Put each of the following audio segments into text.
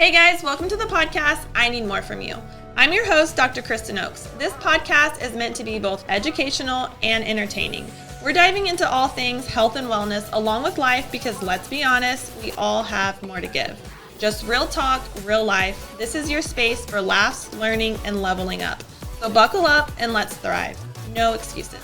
Hey guys, welcome to the podcast, I Need More From You. I'm your host, Dr. Kristin Oakes. This podcast is meant to be both educational and entertaining. We're diving into all things health and wellness along with life because let's be honest, we all have more to give. Just real talk, real life. This is your space for laughs, learning, and leveling up. So buckle up and let's thrive. No excuses.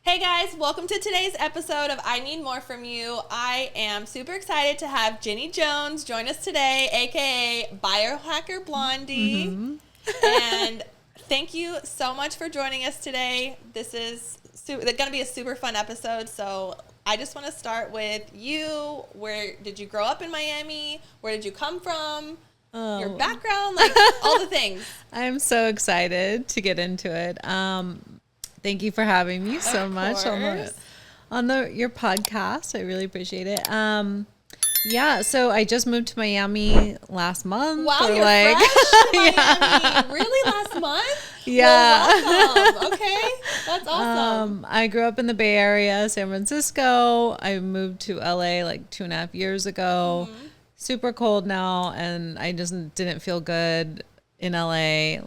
Hey guys, welcome to today's episode of I Need More From You. I am super excited to have Jenny Jones join us today, aka Biohacking Blondie. And thank you so much for joining us today. This is going to be a super fun episode. So I just want to start with you. Where did you grow up in Miami? Where did you come from? Your background, like all the things. I'm so excited to get into it. Thank you for having me so much on your podcast. I really appreciate it. Yeah, so I just moved to Miami last month. Wow, you're fresh to Miami. Really, last month? Yeah. Well, welcome. Okay, that's awesome. I grew up in the Bay Area, San Francisco. I moved to LA like 2.5 years ago. Super cold now, and I just didn't feel good in LA.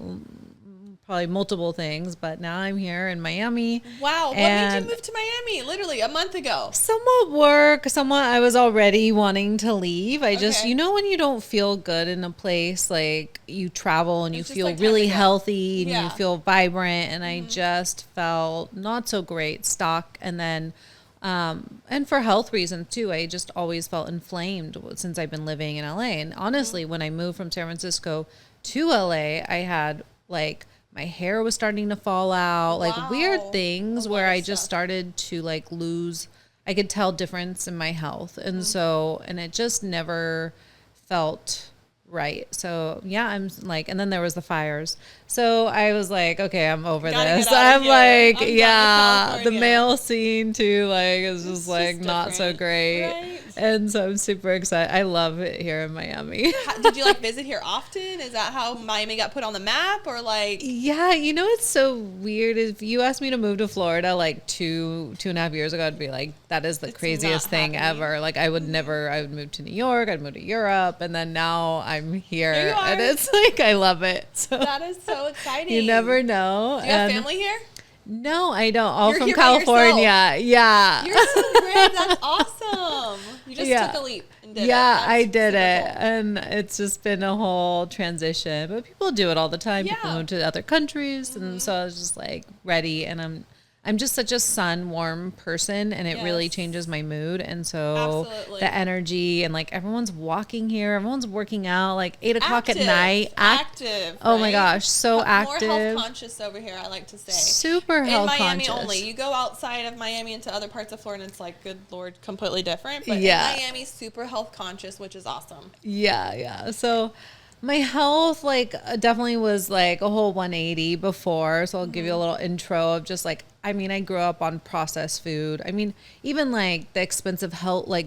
Probably multiple things, but now I'm here in Miami. Wow, what made you move to Miami literally a month ago? Somewhat work, somewhat I was already wanting to leave. I just, when you don't feel good in a place, like you travel and you feel like really healthy and you feel vibrant, and I just felt not so great, stuck. And then, and for health reasons too, I just always felt inflamed since I've been living in LA. And honestly, when I moved from San Francisco to LA, I had like, my hair was starting to fall out, like weird things where I just started to like lose, I could tell difference in my health. And so, and it just never felt right. So yeah, I'm like, and then there was the fires. So I was like, okay, I'm over this. I'm like, the male scene too, like, is just like not so great. Right? And so I'm super excited. I love it here in Miami. Did you like visit here often? Is that how Miami got put on the map, or like? Yeah, it's so weird. If you asked me to move to Florida like 2.5 years ago, I'd be like, that is the craziest thing ever. Like I would move to New York, I'd move to Europe, and then now I'm here and it's like, I love it. So that is so exciting. You never know. Do you have family here? No, I don't. All from California. Yeah. You're so great. That's awesome. You just took a leap and did it. Yeah, I did it. Cool. And it's just been a whole transition. But people do it all the time. Yeah. People move to other countries. And so I was just like ready. And I'm just such a warm person, and it really changes my mood. And so the energy, and like everyone's walking here, everyone's working out like 8 o'clock at night. Active. Oh my gosh, so active. More health conscious over here, I like to say. Super health conscious. In Miami only. You go outside of Miami into other parts of Florida, and it's like, good Lord, completely different. But in Miami, super health conscious, which is awesome. Yeah. So my health definitely was like a whole 180 before. So I'll give you a little intro of just like, I grew up on processed food. Even like the expensive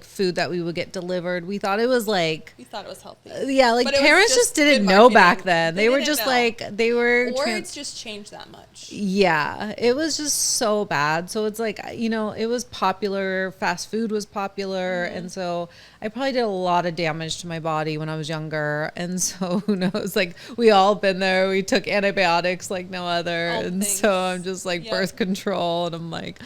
food that we would get delivered. We thought it was like... You thought it was healthy. Yeah, like parents just didn't know back then. They were just know. Or it's just changed that much. Yeah, it was just so bad. So it's like, it was popular. Fast food was popular. And so I probably did a lot of damage to my body when I was younger. And so who knows? Like we all been there. We took antibiotics like no other. So I'm just like birth control. And I'm like,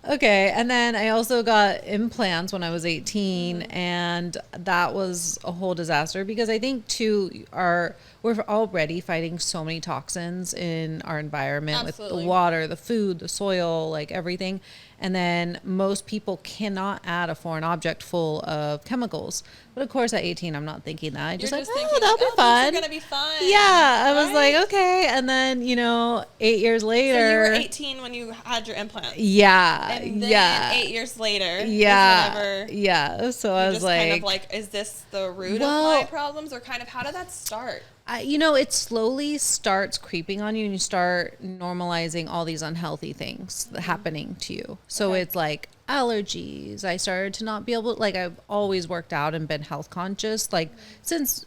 okay. And then I also got implants when I was 18, and that was a whole disaster because I think too, we're already fighting so many toxins in our environment with the water, the food, the soil, like everything. And then most people cannot add a foreign object full of chemicals. But of course, at 18, I'm not thinking that. I just like, oh, that'll be fun. These are gonna be fun. Yeah, I was like, okay. And then 8 years later, so you were 18 when you had your implant. Yeah, and then 8 years later, So I was like, kind of like, is this the root of my problems, or kind of how did that start? It slowly starts creeping on you, and you start normalizing all these unhealthy things happening to you. So it's like allergies. I started to not be able to, like, I've always worked out and been health conscious, like since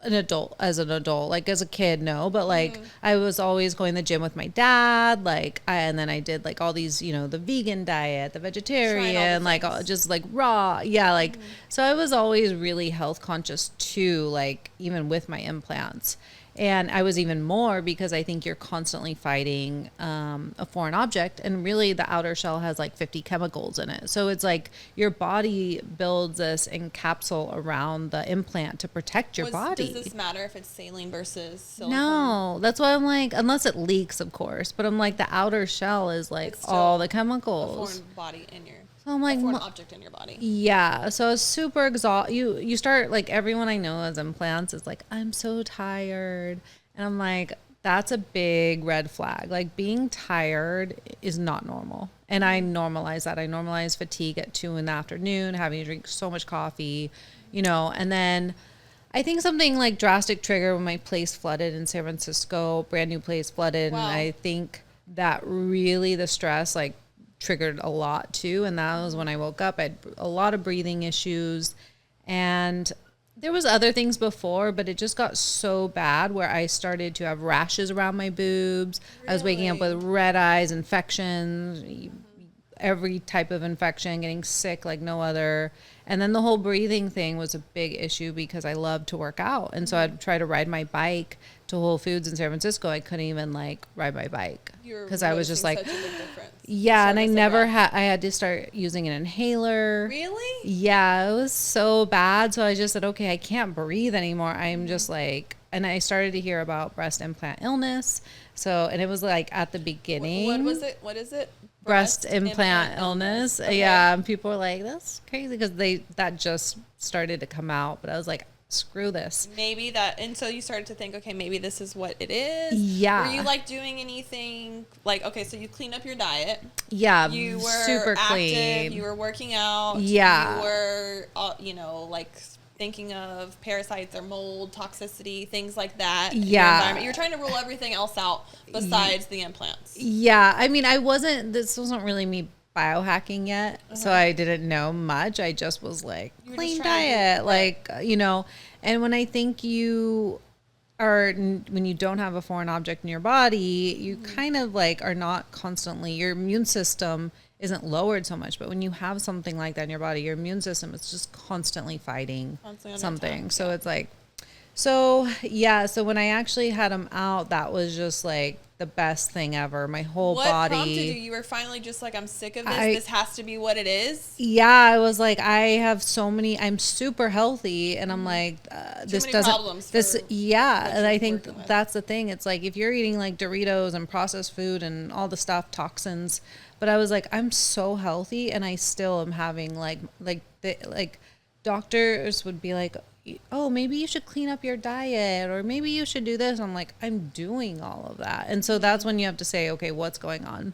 as an adult, like as a kid, no, but like I was always going to the gym with my dad, like and then I did like all these, the vegan diet, the vegetarian, like just like raw. Yeah. Like, so I was always really health conscious too, like even with my implants. And I was even more because I think you're constantly fighting a foreign object, and really the outer shell has like 50 chemicals in it. So it's like your body builds this encapsule around the implant to protect your body. Does this matter if it's saline versus silicone? No, that's why I'm like, unless it leaks, of course. But I'm like, the outer shell is like all the chemicals. A foreign body in your. So I'm like, a foreign object in your body. Yeah. So I was super exhausted. You start, like, everyone I know has implants is like, I'm so tired. And I'm like, that's a big red flag. Like, being tired is not normal. And I normalize that. I normalize fatigue at 2 p.m, having to drink so much coffee, and then I think something like drastic trigger when my place flooded in San Francisco, brand new place flooded. Wow. And I think that really the stress, like, triggered a lot too. And that was when I woke up. I had a lot of breathing issues, and there was other things before, but it just got so bad where I started to have rashes around my boobs. Really? I was waking up with red eyes, infections, every type of infection, getting sick like no other. And then the whole breathing thing was a big issue because I love to work out. And so I'd try to ride my bike to Whole Foods in San Francisco. I couldn't even like ride my bike because I was just like, yeah. And I never had, I had to start using an inhaler. Really? Yeah, it was so bad. So I just said, okay, I can't breathe anymore. I'm just like, and I started to hear about breast implant illness. So, and it was like at the beginning. What was it? What is it? Breast implant illness. Okay. Yeah. And people were like, that's crazy because that just started to come out. But I was like, screw this. Maybe that. And so you started to think, okay, maybe this is what it is. Yeah. Were you like doing anything like, okay, so you clean up your diet. Yeah. You were super active, clean. You were working out. Yeah. You were, like thinking of parasites or mold, toxicity, things like that. Yeah. You were trying to rule everything else out besides the implants. Yeah. I mean, this wasn't really me biohacking yet. So I didn't know much. I just was like, clean diet, and when I think when you don't have a foreign object in your body, you kind of like are not constantly, your immune system isn't lowered so much, but when you have something like that in your body, your immune system is just constantly fighting something. So it's like, so when I actually had them out, that was just like the best thing ever. My whole body. What prompted you? You were finally just like, I'm sick of this. This has to be what it is. Yeah, I was like, I'm super healthy, and I'm like, this doesn't. And I think that's the thing. It's like if you're eating like Doritos and processed food and all the stuff, toxins. But I was like, I'm so healthy, and I still am having like doctors would be like, oh, maybe you should clean up your diet, or maybe you should do this. I'm like, I'm doing all of that. And so that's when you have to say, okay, what's going on?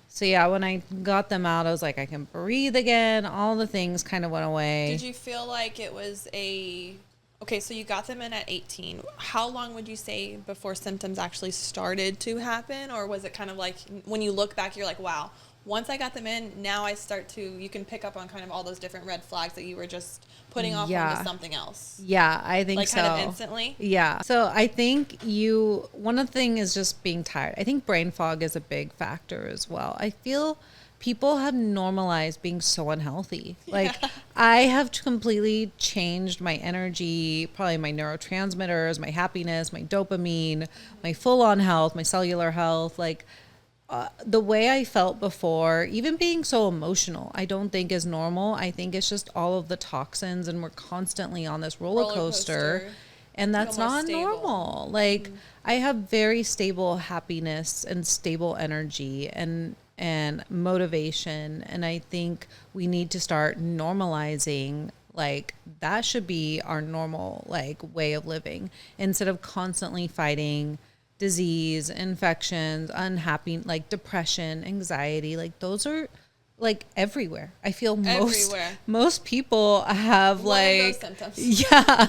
So yeah, when I got them out, I was like, I can breathe again. All the things kind of went away. Did you feel like it was okay, so you got them in at 18. How long would you say before symptoms actually started to happen? Or was it kind of like, when you look back, you're like, wow, once I got them in, now you can pick up on kind of all those different red flags that you were just putting off onto something else. Yeah, I think so. Like kind of instantly? Yeah. So I think one of the things is just being tired. I think brain fog is a big factor as well. I feel people have normalized being so unhealthy. Like I have completely changed my energy, probably my neurotransmitters, my happiness, my dopamine, my full-on health, my cellular health, like the way I felt before, even being so emotional, I don't think is normal. I think it's just all of the toxins, and we're constantly on this roller coaster. And that's not normal. Like I have very stable happiness and stable energy, and and motivation. And I think we need to start normalizing, like, that should be our normal, like, way of living, instead of constantly fighting disease, infections, unhappy, like depression, anxiety. Like, those are like everywhere. I feel most people have one like of those symptoms.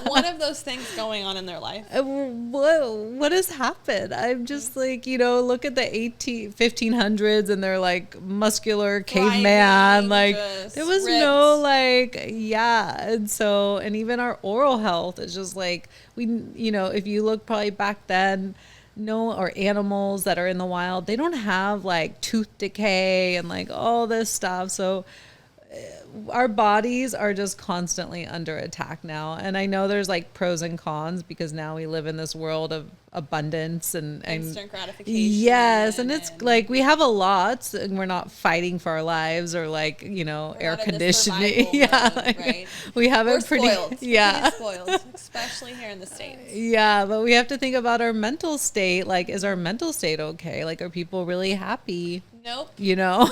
One of those things going on in their life. What has happened? I'm just like, look at the 1500s and they're like muscular caveman, like there was ripped. No like, and even our oral health is just like, if you look probably back then, or animals that are in the wild, they don't have like tooth decay and like all this stuff. So our bodies are just constantly under attack now. And I know there's like pros and cons, because now we live in this world of abundance and instant gratification. Yes. And it's like, we have a lot and we're not fighting for our lives, or like, air conditioning. Mode, right? We have we're it pretty, spoiled. We're pretty spoiled, especially here in the States. Yeah. But we have to think about our mental state. Like, is our mental state okay? Like, are people really happy? Nope. Nope.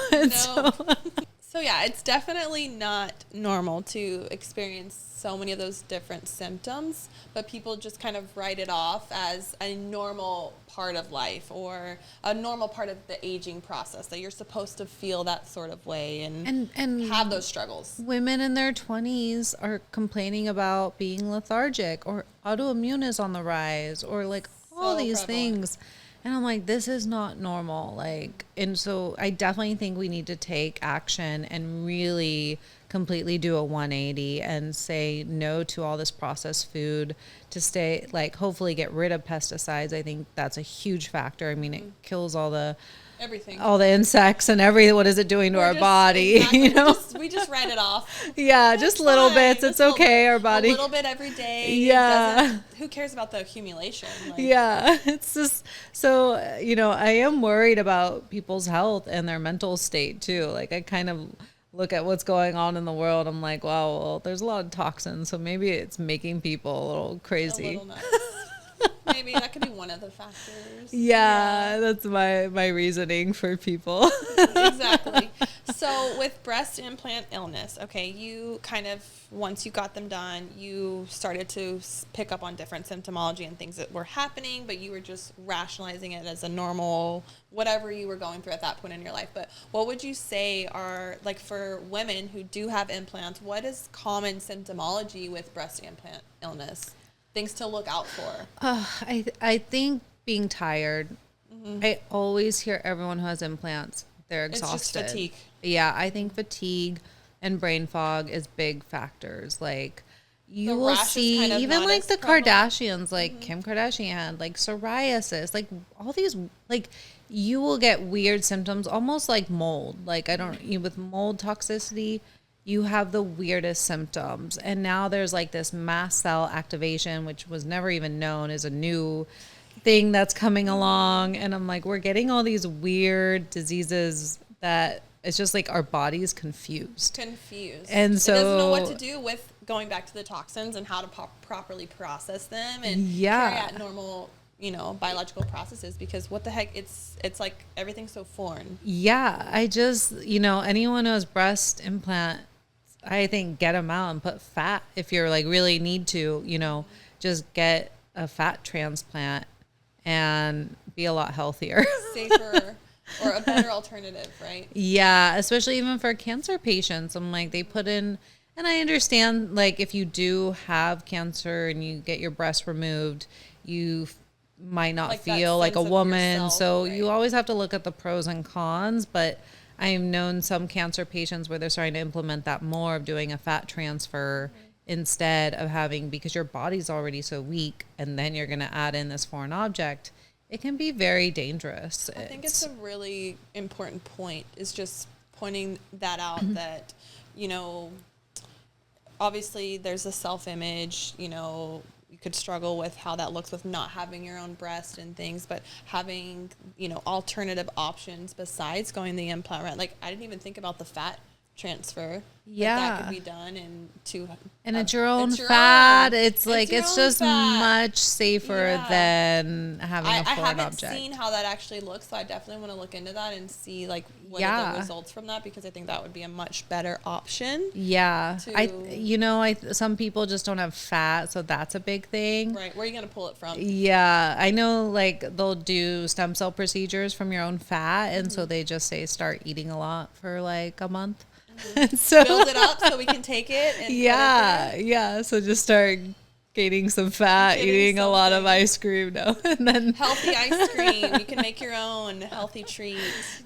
So yeah, it's definitely not normal to experience so many of those different symptoms, but people just kind of write it off as a normal part of life, or a normal part of the aging process, that you're supposed to feel that sort of way and have those struggles. Women in their 20s are complaining about being lethargic, or autoimmune is on the rise, or like all these things. And I'm like, this is not normal. Like, and so I definitely think we need to take action and really completely do a 180 and say no to all this processed food, to stay, like, hopefully get rid of pesticides. I think that's a huge factor. I mean, it kills all the insects and everything. What is it doing to our body? Exactly. We just write it off. Yeah, just little bits. It's okay. Our body. A little bit every day. Yeah. Who cares about the accumulation? Like, yeah. It's just, so, I am worried about people's health and their mental state too. Like, I kind of look at what's going on in the world. I'm like, wow, well, there's a lot of toxins. So maybe it's making people a little crazy. A little nuts. Maybe that could be one of the factors. Yeah, that's my reasoning for people. Exactly. So with breast implant illness, okay, you kind of, once you got them done, you started to pick up on different symptomology and things that were happening, but you were just rationalizing it as a normal, whatever you were going through at that point in your life. But what would you say are, like, for women who do have implants, what is common symptomology with breast implant illness? Things to look out for? I think being tired. Mm-hmm. I always hear everyone who has implants, they're exhausted. It's just fatigue. Yeah, I think fatigue and brain fog is big factors. Like, you will see kind of even like the Kardashians, like Kim Kardashian had like psoriasis, like all these, like, you will get weird symptoms, almost like mold. Like, with mold toxicity, you have the weirdest symptoms. And now there's like this mast cell activation, which was never even known, is a new thing that's coming along. And I'm like, we're getting all these weird diseases that it's just like our body's confused. And so it doesn't know what to do with going back to the toxins and how to properly process them and carry out normal, biological processes, because what the heck, it's like everything's so foreign. Yeah. I just, anyone who has breast implant, I think get them out and put fat if you're like really need to, just get a fat transplant and be a lot healthier. Safer or a better alternative, right? Yeah, especially even for cancer patients. I'm like, they put in, and I understand, like, if you do have cancer and you get your breast removed, you might not like feel like a woman. Yourself, so right. You always have to look at the pros and cons, but I have known some cancer patients where they're starting to implement that more, of doing a fat transfer instead of having, because your body's already so weak and then you're going to add in this foreign object. It can be very dangerous. I think it's a really important point, is just pointing that out, that, obviously there's a self-image, you could struggle with how that looks with not having your own breast and things, but having, alternative options besides going the implant route. Like, I didn't even think about the fat transfer. that could be done and it's your own fat. It's like it's just much safer than having a foreign object. I haven't seen how that actually looks, so I definitely want to look into that and see like what are the results from that, because I think that would be a much better option. Yeah, some people just don't have fat, so that's a big thing. Right, where are you gonna pull it from? Yeah, I know like they'll do stem cell procedures from your own fat, and so they just say start eating a lot for like a month. So build it up so we can take it. And so just start gaining some fat, eating a lot of ice cream and then healthy ice cream. You can make your own healthy treat.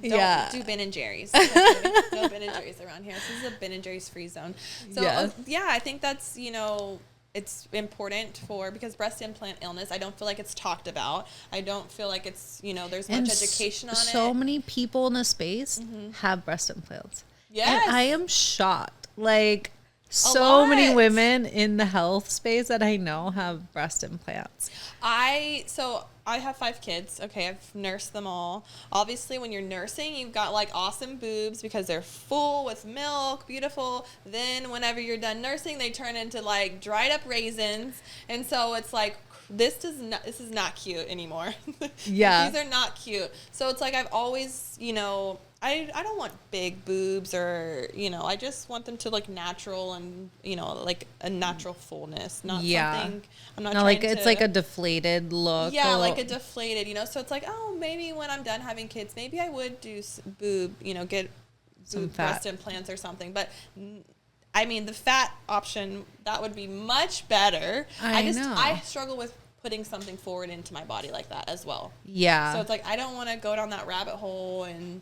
Don't do Ben and Jerry's. No Ben and Jerry's around here. This is a Ben and Jerry's free zone. So I think that's it's important because breast implant illness, I don't feel like it's talked about. I don't feel like it's there's much education on it. So many people in the space have breast implants. Yes. And I am shocked. Like, so many women in the health space that I know have breast implants. I have 5 kids. Okay, I've nursed them all. Obviously, when you're nursing, you've got like awesome boobs because they're full with milk, beautiful. Then whenever you're done nursing, they turn into like dried up raisins. And so it's like, this is not cute anymore. Yeah. These are not cute. So it's like I've always, I don't want big boobs or, I just want them to look natural and, like a natural fullness, not something. I'm not trying to, it's like a deflated look. Yeah, like a deflated, so it's like, oh, maybe when I'm done having kids, maybe I would do get some breast implants or something. But I mean, the fat option, that would be much better. I struggle with putting something forward into my body like that as well. Yeah. So it's like, I don't want to go down that rabbit hole and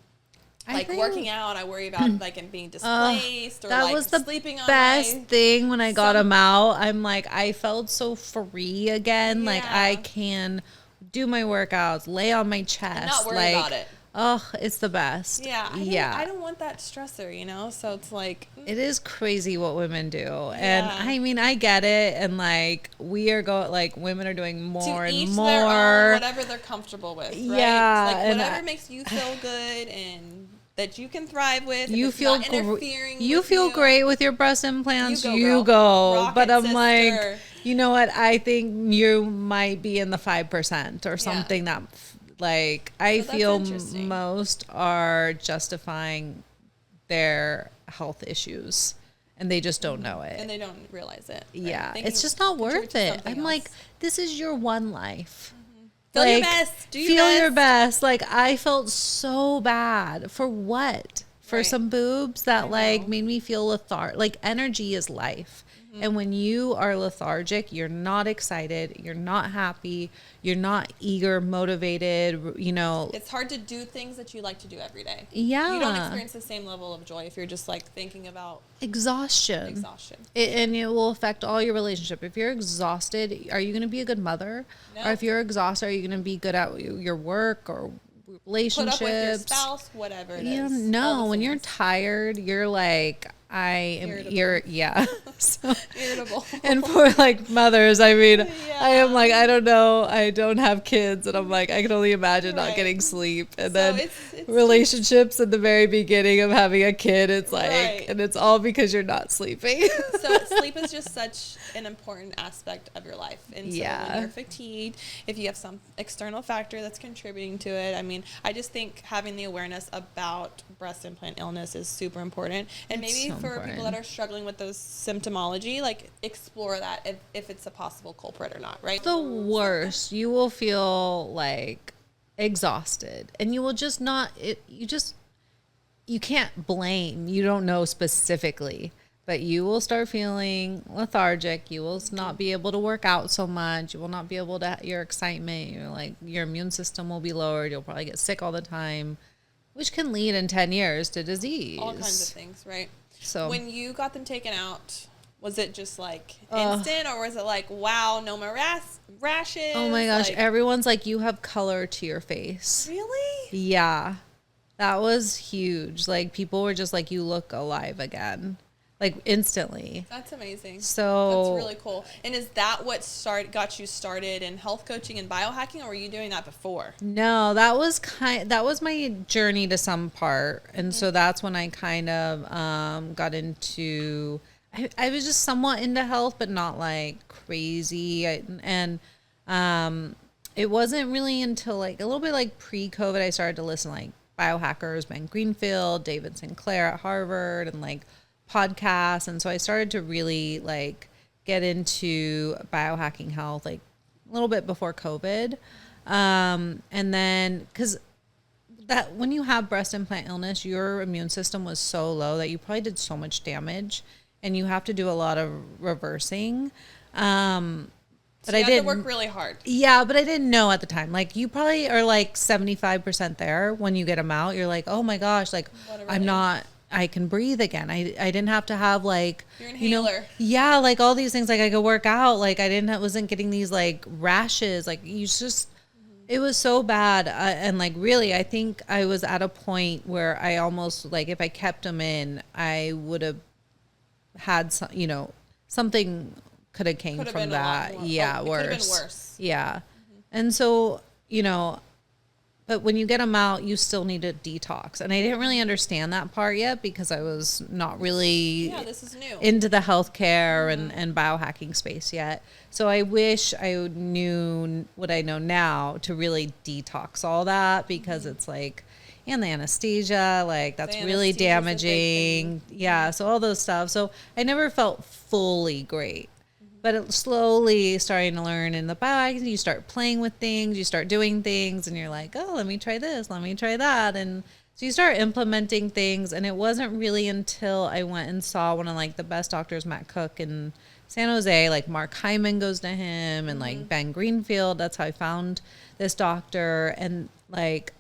working out. I worry about like it being displaced or that like was the sleeping on best thing when I got them out. I'm like, I felt so free again. Yeah. Like I can do my workouts, lay on my chest, and not worry about it. Oh, it's the best. Yeah. I don't want that stressor, so it's like. It is crazy what women do. Yeah. And I mean, I get it. And like, women are doing more and more. Their own, whatever they're comfortable with, right? Yeah. Like whatever makes you feel good and that you can thrive with. You feel great with your breast implants. You go. Rocket, but I'm like, you know what? I think you might be in the 5% or something that. Like, I feel most are justifying their health issues and they just don't know it. And they don't realize it. Right? Yeah. It's just not worth it. I'm like, this is your one life. Feel your best. Do your best. Like, I felt so bad. For what? For some boobs that like made me feel lethargic. Like, energy is life. And when you are lethargic, you're not excited, you're not happy, you're not eager, motivated, It's hard to do things that you like to do every day. Yeah. You don't experience the same level of joy if you're just like thinking about exhaustion. And it will affect all your relationship. If you're exhausted, are you going to be a good mother? No. Or if you're exhausted, are you going to be good at your work or relationships? Put up with your spouse, whatever it is. No, when you're tired, you're like... I am so irritable. And for like mothers, I mean, I am like, I don't know, I don't have kids, and I'm like, I can only imagine not getting sleep. And then it's relationships at the very beginning of having a kid, it's like, and it's all because you're not sleeping. So sleep is just such an important aspect of your life. And so when you're fatigued, if you have some external factor that's contributing to it, I mean, I just think having the awareness about breast implant illness is super important. And maybe for people that are struggling with those symptomology, like explore that if it's a possible culprit or not, right? The worst, you will feel like exhausted and you will just you can't blame, you don't know specifically, but you will start feeling lethargic. You will not be able to work out so much. You will not be able to, your excitement, your immune system will be lowered. You'll probably get sick all the time, which can lead in 10 years to disease. All kinds of things, right? So when you got them taken out, was it just like instant or was it like, wow, no more rashes? Oh my gosh. Everyone's like, you have color to your face. Really? Yeah. That was huge. Like people were just like, you look alive again. like instantly. That's amazing. So that's really cool. And is that what got you started in health coaching and biohacking, or were you doing that before? No, that was my journey to some part. And so that's when I kind of got into, I was just somewhat into health, but not like crazy. It wasn't really until like a little bit like pre-COVID, I started to listen to like biohackers, Ben Greenfield, David Sinclair at Harvard, and like podcasts. And so I started to really like get into biohacking health like a little bit before COVID. And then because that when you have breast implant illness, your immune system was so low that you probably did so much damage, and you have to do a lot of reversing. But I did work really hard. Yeah, but I didn't know at the time. Like you probably are like 75% there when you get them out. You're like, oh my gosh, like I can breathe again. I didn't have to have like, your inhaler. Yeah, like all these things. Like I could work out. Like wasn't getting these like rashes. Like you just, it was so bad. And like really, I think I was at a point where I almost like if I kept them in, I would have had some, something could have came from that. Yeah, worse. Could have been worse. Yeah. And so, but when you get them out, you still need to detox. And I didn't really understand that part yet because I was not really this is new. Into the healthcare and biohacking space yet. So I wish I knew what I know now to really detox all that because it's like, and the anesthesia, like that's really damaging. Yeah. So all those stuff. So I never felt fully great. But it slowly starting to learn in the biohacking, you start playing with things, you start doing things, and you're like, oh, let me try this, let me try that. And so you start implementing things. And it wasn't really until I went and saw one of like the best doctors, Matt Cook in San Jose, like Mark Hyman goes to him and like Ben Greenfield. That's how I found this doctor. And like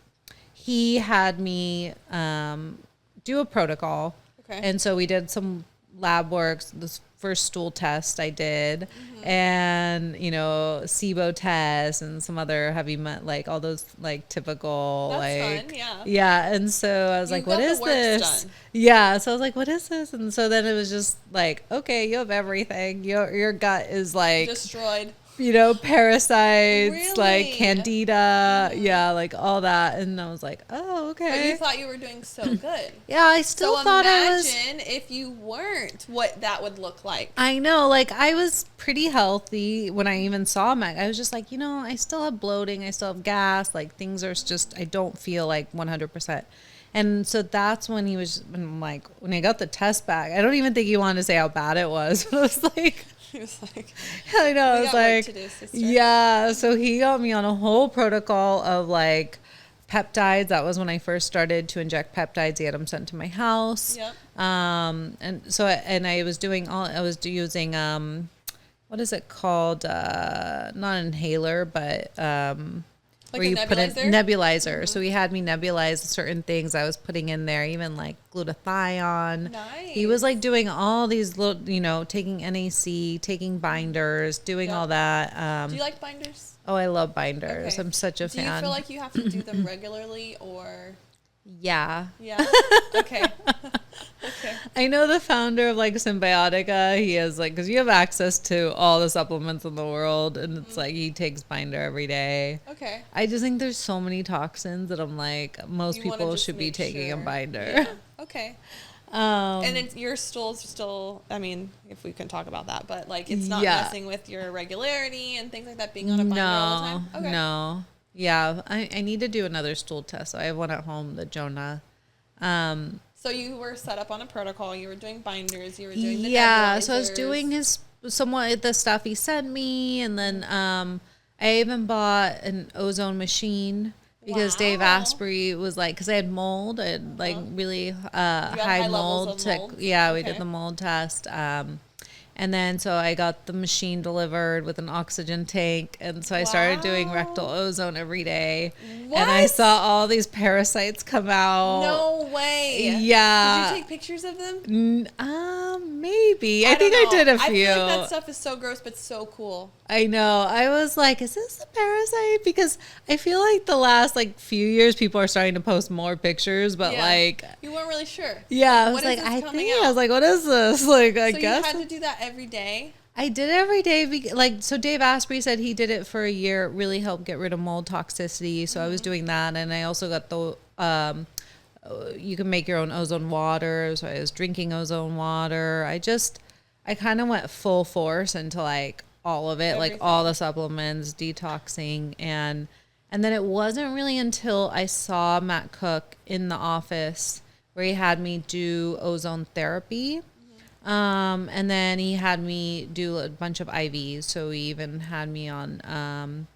he had me do a protocol. Okay. And so we did some lab work, this first stool test I did, and SIBO test and some other heavy like all those like typical. That's like fun, yeah. And so I was like, what is this? Yeah. So I was like, what is this? And so then it was just like, okay, you have everything. Your gut is like destroyed. Parasites, really? Like candida, like all that. And I was like, oh, okay. But you thought you were doing so good. Yeah, I still thought I was. Imagine if you weren't, what that would look like. I know, like I was pretty healthy when I even saw Mac. I was just like, I still have bloating, I still have gas, like things are just, I don't feel like 100%. And so that's when he was, like, when I got the test back, I don't even think he wanted to say how bad it was. But I was like, he was like, I know, I was like, yeah. So he got me on a whole protocol of like peptides. That was when I first started to inject peptides. He had them sent to my house. Yep. And so, and I was using, what is it called? Not an inhaler, but, like where you nebulizer? Put a nebulizer. So he had me nebulize certain things I was putting in there, even like glutathione. Nice. He was like doing all these little, taking NAC, taking binders, doing all that. Do you like binders? Oh, I love binders. Okay. I'm such a fan. Do you feel like you have to do them regularly or? Yeah. Yeah. Okay. Okay. I know the founder of like Symbiotica. He has like, because you have access to all the supplements in the world, and it's like he takes binder every day. Okay. I just think there's so many toxins that I'm like, most people should be taking a binder. Yeah. Okay. And your stool's still, I mean, if we can talk about that, but like it's not messing with your regularity and things like that being on a binder all the time? Okay. No. Yeah, I need to do another stool test. So I have one at home, the Jonah. So you were set up on a protocol. You were doing binders. You were doing the nebulizers. So I was doing somewhat the stuff he sent me, and then I even bought an ozone machine because Dave Asprey was like, because I had mold, I had like really high mold. mold. We did the mold test. And then so I got the machine delivered with an oxygen tank. And so I started doing rectal ozone every day. What? And I saw all these parasites come out. No way. Yeah. Did you take pictures of them? Maybe. I think I did a few. I feel like that stuff is so gross, but so cool. I know. I was like, is this a parasite? Because I feel like the last few years people are starting to post more pictures, but you weren't really sure. Yeah, I was like, I was like, what is this? I guess you had to do that every day. I did it every day. So Dave Asprey said he did it for a year. It really helped get rid of mold toxicity. So I was doing that, and I also got the you can make your own ozone water. So I was drinking ozone water. I kind of went full force into all of it, everything. All the supplements, detoxing, and then it wasn't really until I saw Matt Cook in the office where he had me do ozone therapy. And then he had me do a bunch of IVs. So he even had me on,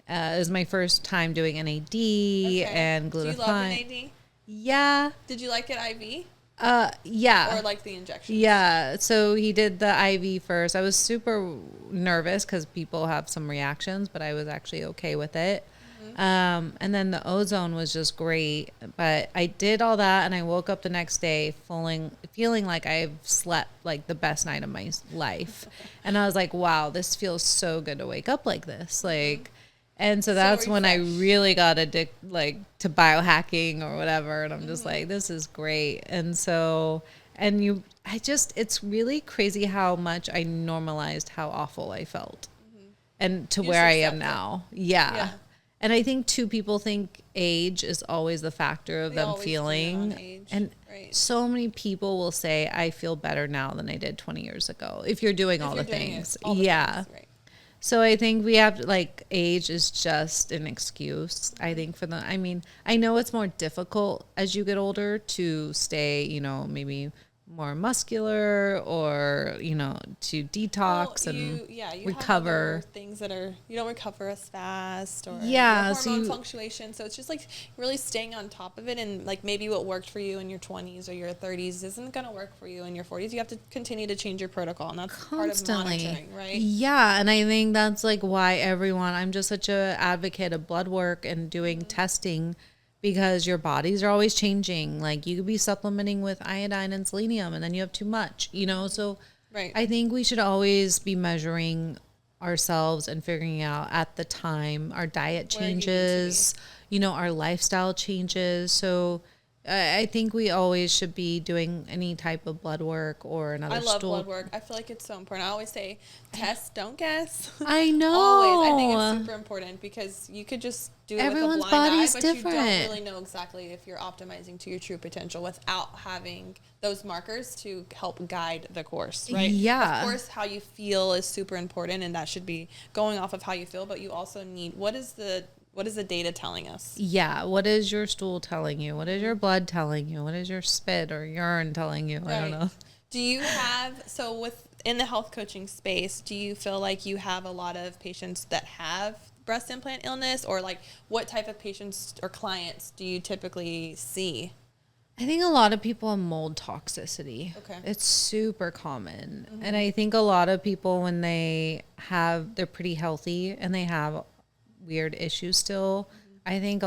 it was my first time doing NAD and glutathione. Do you love NAD? Yeah. Did you like it IV? Yeah. Or the injections? Yeah. So he did the IV first. I was super nervous because people have some reactions, but I was actually okay with it. And then the ozone was just great, but I did all that and I woke up the next day feeling like I've slept the best night of my life. And I was like, wow, this feels so good to wake up like this. And so that's when I really got addicted, to biohacking or whatever. And I'm just like, this is great. And so, it's really crazy how much I normalized how awful I felt and to where I am now. Yeah. And I think too, people think age is always the factor of them feeling. And so many people will say, I feel better now than I did 20 years ago. If you're doing all the things. Yeah. Things, right. So I think we have age is just an excuse, I think, for them. I mean, I know it's more difficult as you get older to stay, maybe more muscular or, to detox and recover. Have things that you don't recover as fast or hormone fluctuation. So it's just really staying on top of it. And maybe what worked for you in your 20s or your 30s isn't going to work for you in your 40s. You have to continue to change your protocol. And that's constantly part of monitoring, right? Yeah. And I think that's why I'm just such an advocate of blood work and doing testing, because your bodies are always changing. You could be supplementing with iodine and selenium and then you have too much, so I think we should always be measuring ourselves and figuring out at the time our diet changes, our lifestyle changes. So I think we always should be doing any type of blood work or another stool. I love blood work. I feel like it's so important. I always say, test, don't guess. I know. Always. I think it's super important because you could just do it Everyone's with a blind eye, but different. You don't really know exactly if you're optimizing to your true potential without having those markers to help guide the course, right? Yeah. Of course, how you feel is super important, and that should be going off of how you feel, but you also need, what is the data telling us? Yeah. What is your stool telling you? What is your blood telling you? What is your spit or urine telling you? Right. I don't know. Do you have, in the health coaching space, do you feel like you have a lot of patients that have breast implant illness, or what type of patients or clients do you typically see? I think a lot of people have mold toxicity. Okay. It's super common. And I think a lot of people, when they're pretty healthy and they have weird issues still, I think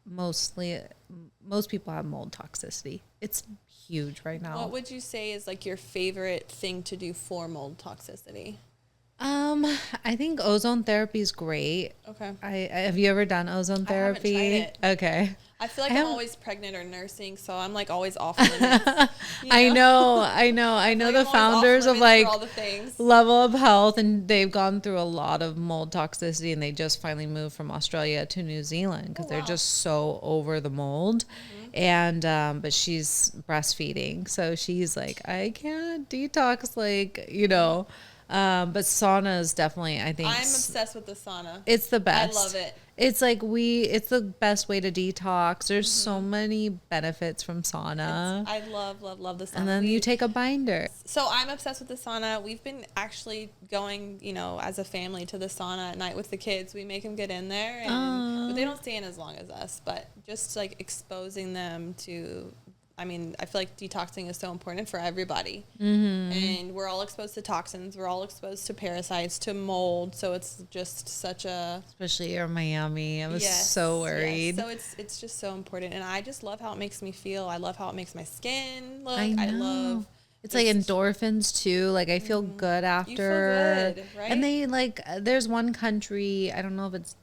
most people have mold toxicity. It's huge right now. What would you say is your favorite thing to do for mold toxicity? I think ozone therapy is great. Okay. Have you ever done ozone therapy? I haven't tried it. Okay. I feel like I'm always pregnant or nursing, so I'm always off limits. I know the founders of Level Up Health, and they've gone through a lot of mold toxicity, and they just finally moved from Australia to New Zealand because they're just so over the mold. And but she's breastfeeding, so she's I can't detox, but sauna is definitely, I think, I'm obsessed with the sauna. It's the best. I love it. It's it's the best way to detox. There's so many benefits from sauna. I love the sauna. And then you take a binder. So I'm obsessed with the sauna. We've been actually going, as a family to the sauna at night with the kids. We make them get in there, but they don't stay in as long as us. But just exposing them to I mean, I feel like detoxing is so important for everybody. Mm-hmm. And we're all exposed to toxins. We're all exposed to parasites, to mold. So it's just such a... Especially here in Miami. I was so worried. Yes. So it's just so important. And I just love how it makes me feel. I love how it makes my skin look. I know. I love... It's like endorphins too. Like I feel good after. You feel good, right? And they like, there's one country, I don't know if it's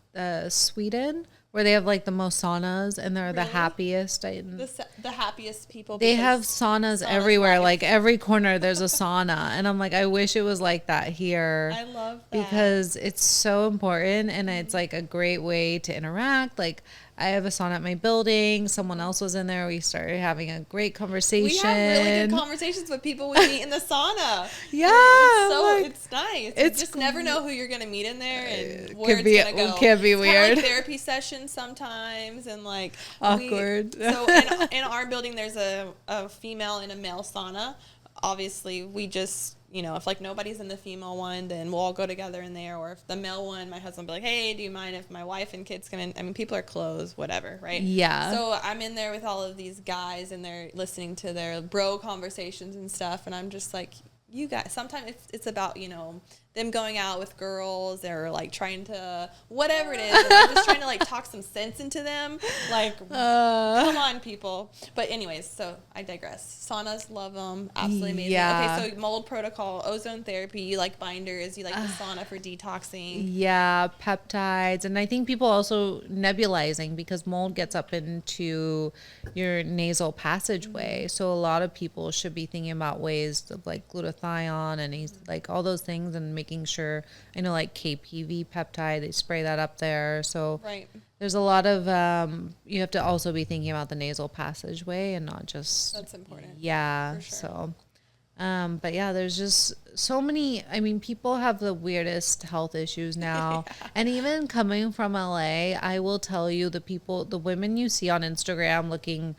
Sweden, where they have like the most saunas and they're the happiest. The happiest people. They have saunas everywhere. Like every corner there's a sauna. And I'm like, I wish it was like that here. I love that. Because it's so important and it's like a great way to interact. Like I have a sauna at my building. Someone else was in there. We started having a great conversation. We have really good conversations with people we meet in the sauna. It's nice. You just never know who you're going to meet in there and where it's going to go. It can be weird. Like therapy sessions sometimes and like awkward. So in our building, there's a female and a male sauna. Obviously, we just, you know, if like nobody's in the female one, then we'll all go together in there. Or if the male one, my husband will be like, hey, do you mind if my wife and kids come in? I mean, people are closed, whatever, right? Yeah. So I'm in there with all of these guys and they're listening to their bro conversations and stuff. And I'm just like, you guys, sometimes it's about, you know, them going out with girls or like trying to whatever it is. And I'm just trying to like talk some sense into them. Like, come on, people. But anyways, so I digress. Saunas, love them. Absolutely amazing. Yeah. Okay, so mold protocol, ozone therapy. You like binders. You like the sauna for detoxing. Yeah, peptides. And I think people also nebulizing because mold gets up into your nasal passageway. So a lot of people should be thinking about ways of like glutathione and like all those things and making sure, I know like KPV peptide, they spray that up there. So there's a lot of, you have to also be thinking about the nasal passageway and not just. That's important. Yeah. For sure. So, but yeah, there's just so many, I mean, people have the weirdest health issues now. And even coming from LA, I will tell you the women you see on Instagram looking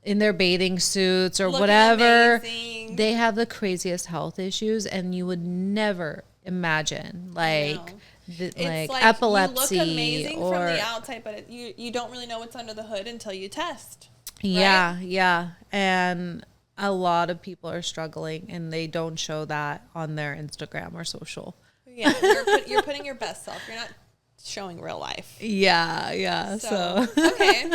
in their bathing suits or whatever, amazing. They have the craziest health issues and you would never imagine like epilepsy. You look amazing or, from the outside, but you don't really know what's under the hood until you test. Yeah, right? yeah. And a lot of people are struggling and they don't show that on their Instagram or social. Yeah, you're putting your best self. You're not showing real life. Yeah. So. Okay.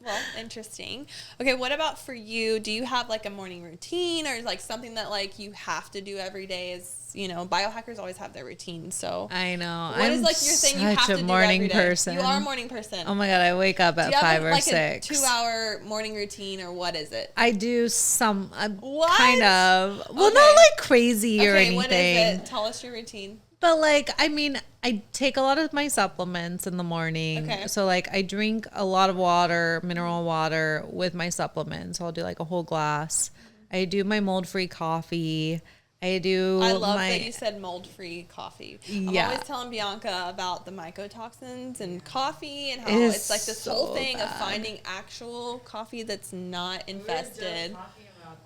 Well, interesting. Okay. What about for you? Do you have like a morning routine or like something that like you have to do every day? Is, you know, biohackers always have their routine. So I know. What is like your thing you have to do every day? Morning person. You are a morning person. Oh my God. I wake up at 5 or 6. Do you have like a 2-hour morning routine or what is it? I do some what? Kind of. Well, not like crazy or anything. What is it? Tell us your routine. But like, I mean, I take a lot of my supplements in the morning. Okay. So like I drink a lot of water, mineral water with my supplements. So I'll do like a whole glass. I do my mold-free coffee. I love that you said mold-free coffee. I'm always telling Bianca about the mycotoxins in coffee and how it's like this whole thing of finding actual coffee that's not infested.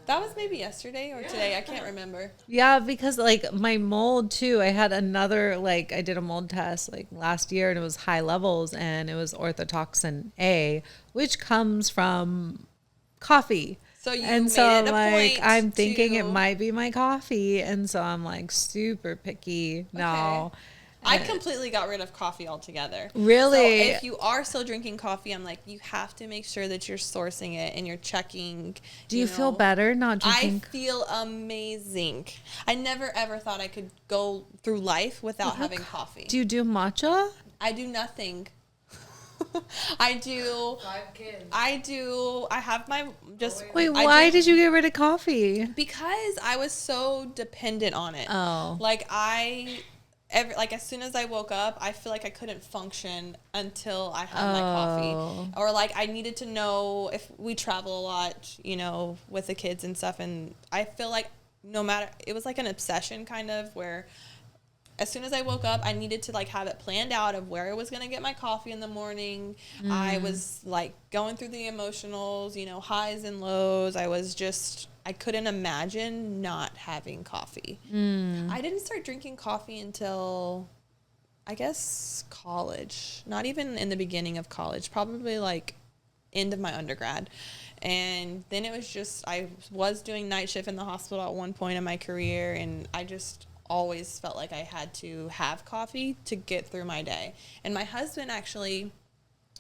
That was maybe yesterday or today. I can't remember. Yeah, because like my mold too, I had another, like I did a mold test like last year and it was high levels and it was orthotoxin A, which comes from coffee. So you and made so it I'm a like, point I'm thinking it might be my coffee. And so I'm like super picky now. I completely got rid of coffee altogether. Really? So if you are still drinking coffee, I'm like, you have to make sure that you're sourcing it and you're checking. Do you feel better not drinking? I feel amazing. I never ever thought I could go through life without having coffee. Do you do matcha? I do nothing. I do. 5 kids. I have my just. Wait, why did you get rid of coffee? Because I was so dependent on it. Oh. Like as soon as I woke up, I feel like I couldn't function until I had my coffee. Or like I needed to know if we travel a lot, you know, with the kids and stuff. And I feel like it was like an obsession kind of where as soon as I woke up, I needed to like have it planned out of where I was going to get my coffee in the morning. I was like going through the emotionals, you know, highs and lows. I couldn't imagine not having coffee. I didn't start drinking coffee until, I guess, college. Not even in the beginning of college, probably like end of my undergrad. And then it was just, I was doing night shift in the hospital at one point in my career, and I just always felt like I had to have coffee to get through my day. And my husband actually,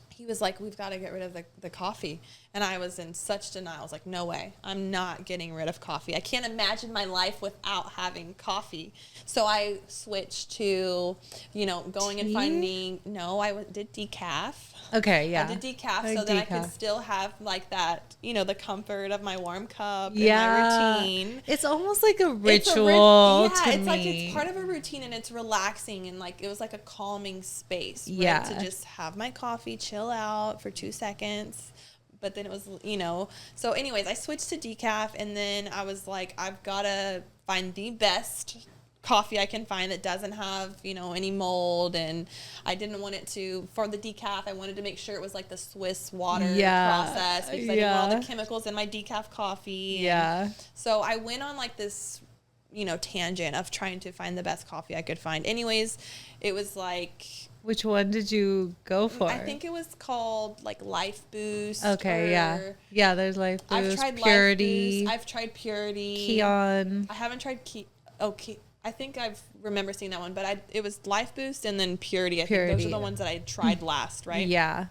he was like, we've got to get rid of the coffee. And I was in such denial. I was like, no way. I'm not getting rid of coffee. I can't imagine my life without having coffee. So I switched to, going and finding, I did decaf. Okay, yeah. I did decaf so that I could still have like that, the comfort of my warm cup and my routine. It's almost like a ritual to it's me. like it's part of a routine, and it's relaxing, and like it was like a calming space. Right? Yeah. To just have my coffee, chill out for 2 seconds. But then it was, so anyways, I switched to decaf, and then I was like, I've got to find the best coffee I can find that doesn't have, any mold. And I didn't want it to, for the decaf, I wanted to make sure it was like the Swiss water process, because I didn't want all the chemicals in my decaf coffee. Yeah. And so I went on like this, tangent of trying to find the best coffee I could find. Anyways, it was like... Which one did you go for? I think it was called like Life Boost. Okay, yeah, there's Life Boost. I've tried Purity. I've tried Purity. Keon. I haven't tried I think I remember seeing that one, but it was Life Boost and then Purity. I think those are the ones that I tried last, right? Yeah.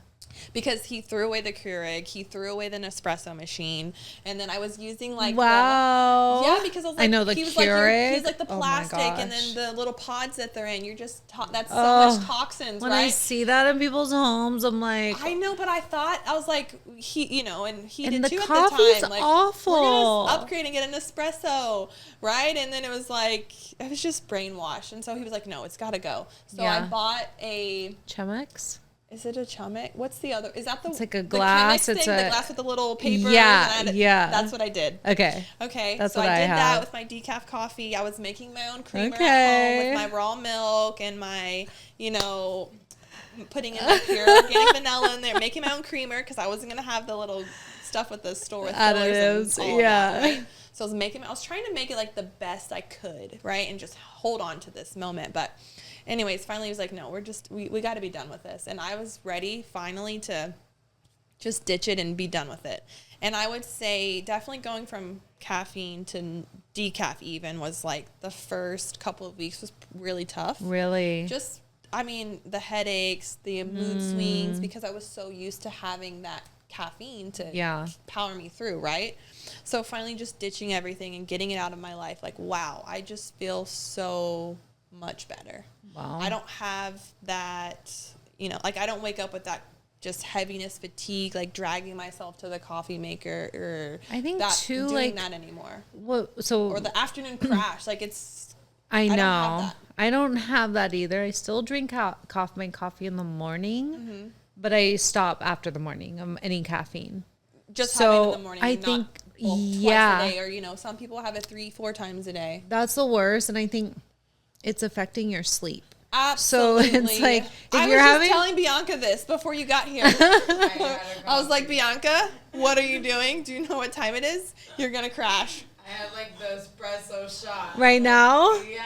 Because he threw away the Keurig, he threw away the Nespresso machine, and then I was using like because I was like, I know the Keurig. He's like the plastic, and then the little pods that they're in. You're just that's so much toxins. When right? I see that in people's homes, I'm like, I know, but I was like, and he did too at the time. Coffee's like, awful. We're gonna upgrade and get an espresso, right? And then it was like I was just brainwashed, and so he was like, no, it's got to go. So I bought a Chemex. Is it a Chemex? What's the other? Is that the? It's like a glass. The glass with the little paper. Yeah. That's what I did. Okay. That's so I did that with my decaf coffee. I was making my own creamer at home with my raw milk and my, putting in my pure organic vanilla in there, making my own creamer because I wasn't gonna have the little stuff with the store with fillers and all that, right? So I was trying to make it like the best I could, right, and just hold on to this moment, but. Anyways, finally he was like, no, we got to be done with this. And I was ready finally to just ditch it and be done with it. And I would say definitely going from caffeine to decaf even was like the first couple of weeks was really tough. Really? The headaches, the mood swings, because I was so used to having that caffeine to power me through, right? So finally just ditching everything and getting it out of my life. Like, wow, I just feel so much better. Wow. I don't have that, I don't wake up with that just heaviness, fatigue, like dragging myself to the coffee maker or I think that, too, doing that anymore. So or the afternoon crash, like it's. I know. I don't have that either. I still drink my coffee in the morning, but I stop after the morning. Any caffeine. Just having it in the morning. I think twice a day, or some people have it 3-4 times a day. That's the worst, and I think. It's affecting your sleep. Absolutely. So it's like I was just telling Bianca this before you got here. I was like, Bianca, what are you doing? Do you know what time it is? You're gonna crash. I had like the espresso shot. Right now? Yeah.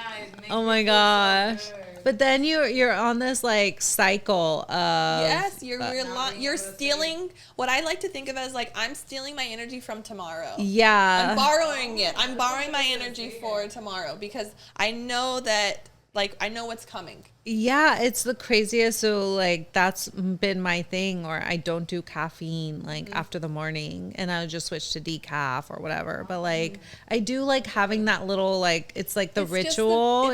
Oh my gosh. So but then you're on this like cycle of yes, you're stealing. What I like to think of as like I'm stealing my energy from tomorrow. Yeah, I'm borrowing it. I'm borrowing my energy for tomorrow because I know that I know what's coming. Yeah, it's the craziest. So like that's been my thing, or I don't do caffeine after the morning, and I'll just switch to decaf or whatever. But like I do like having that little it's like the ritual.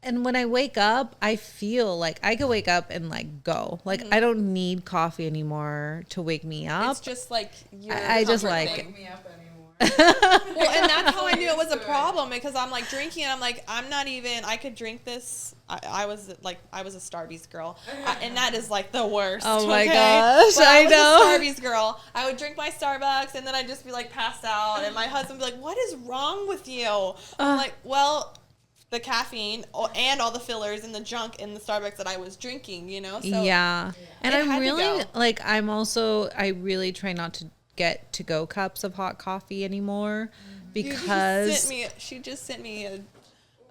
And when I wake up, I feel like I could wake up and go. I don't need coffee anymore to wake me up. It's just like I just like it. Wake me up anymore. Well, and that's how I knew it was a problem because I'm like drinking and I'm like I'm not even. I could drink this. I was a Starbucks girl, and that is like the worst. Oh my gosh, but I know. I was a Starbucks girl. I would drink my Starbucks and then I'd just be like passed out, and my husband would be like, "What is wrong with you?" I'm like, "Well." The caffeine and all the fillers and the junk in the Starbucks that I was drinking, So yeah. And I'm really I really try not to get to-go cups of hot coffee anymore because she just sent me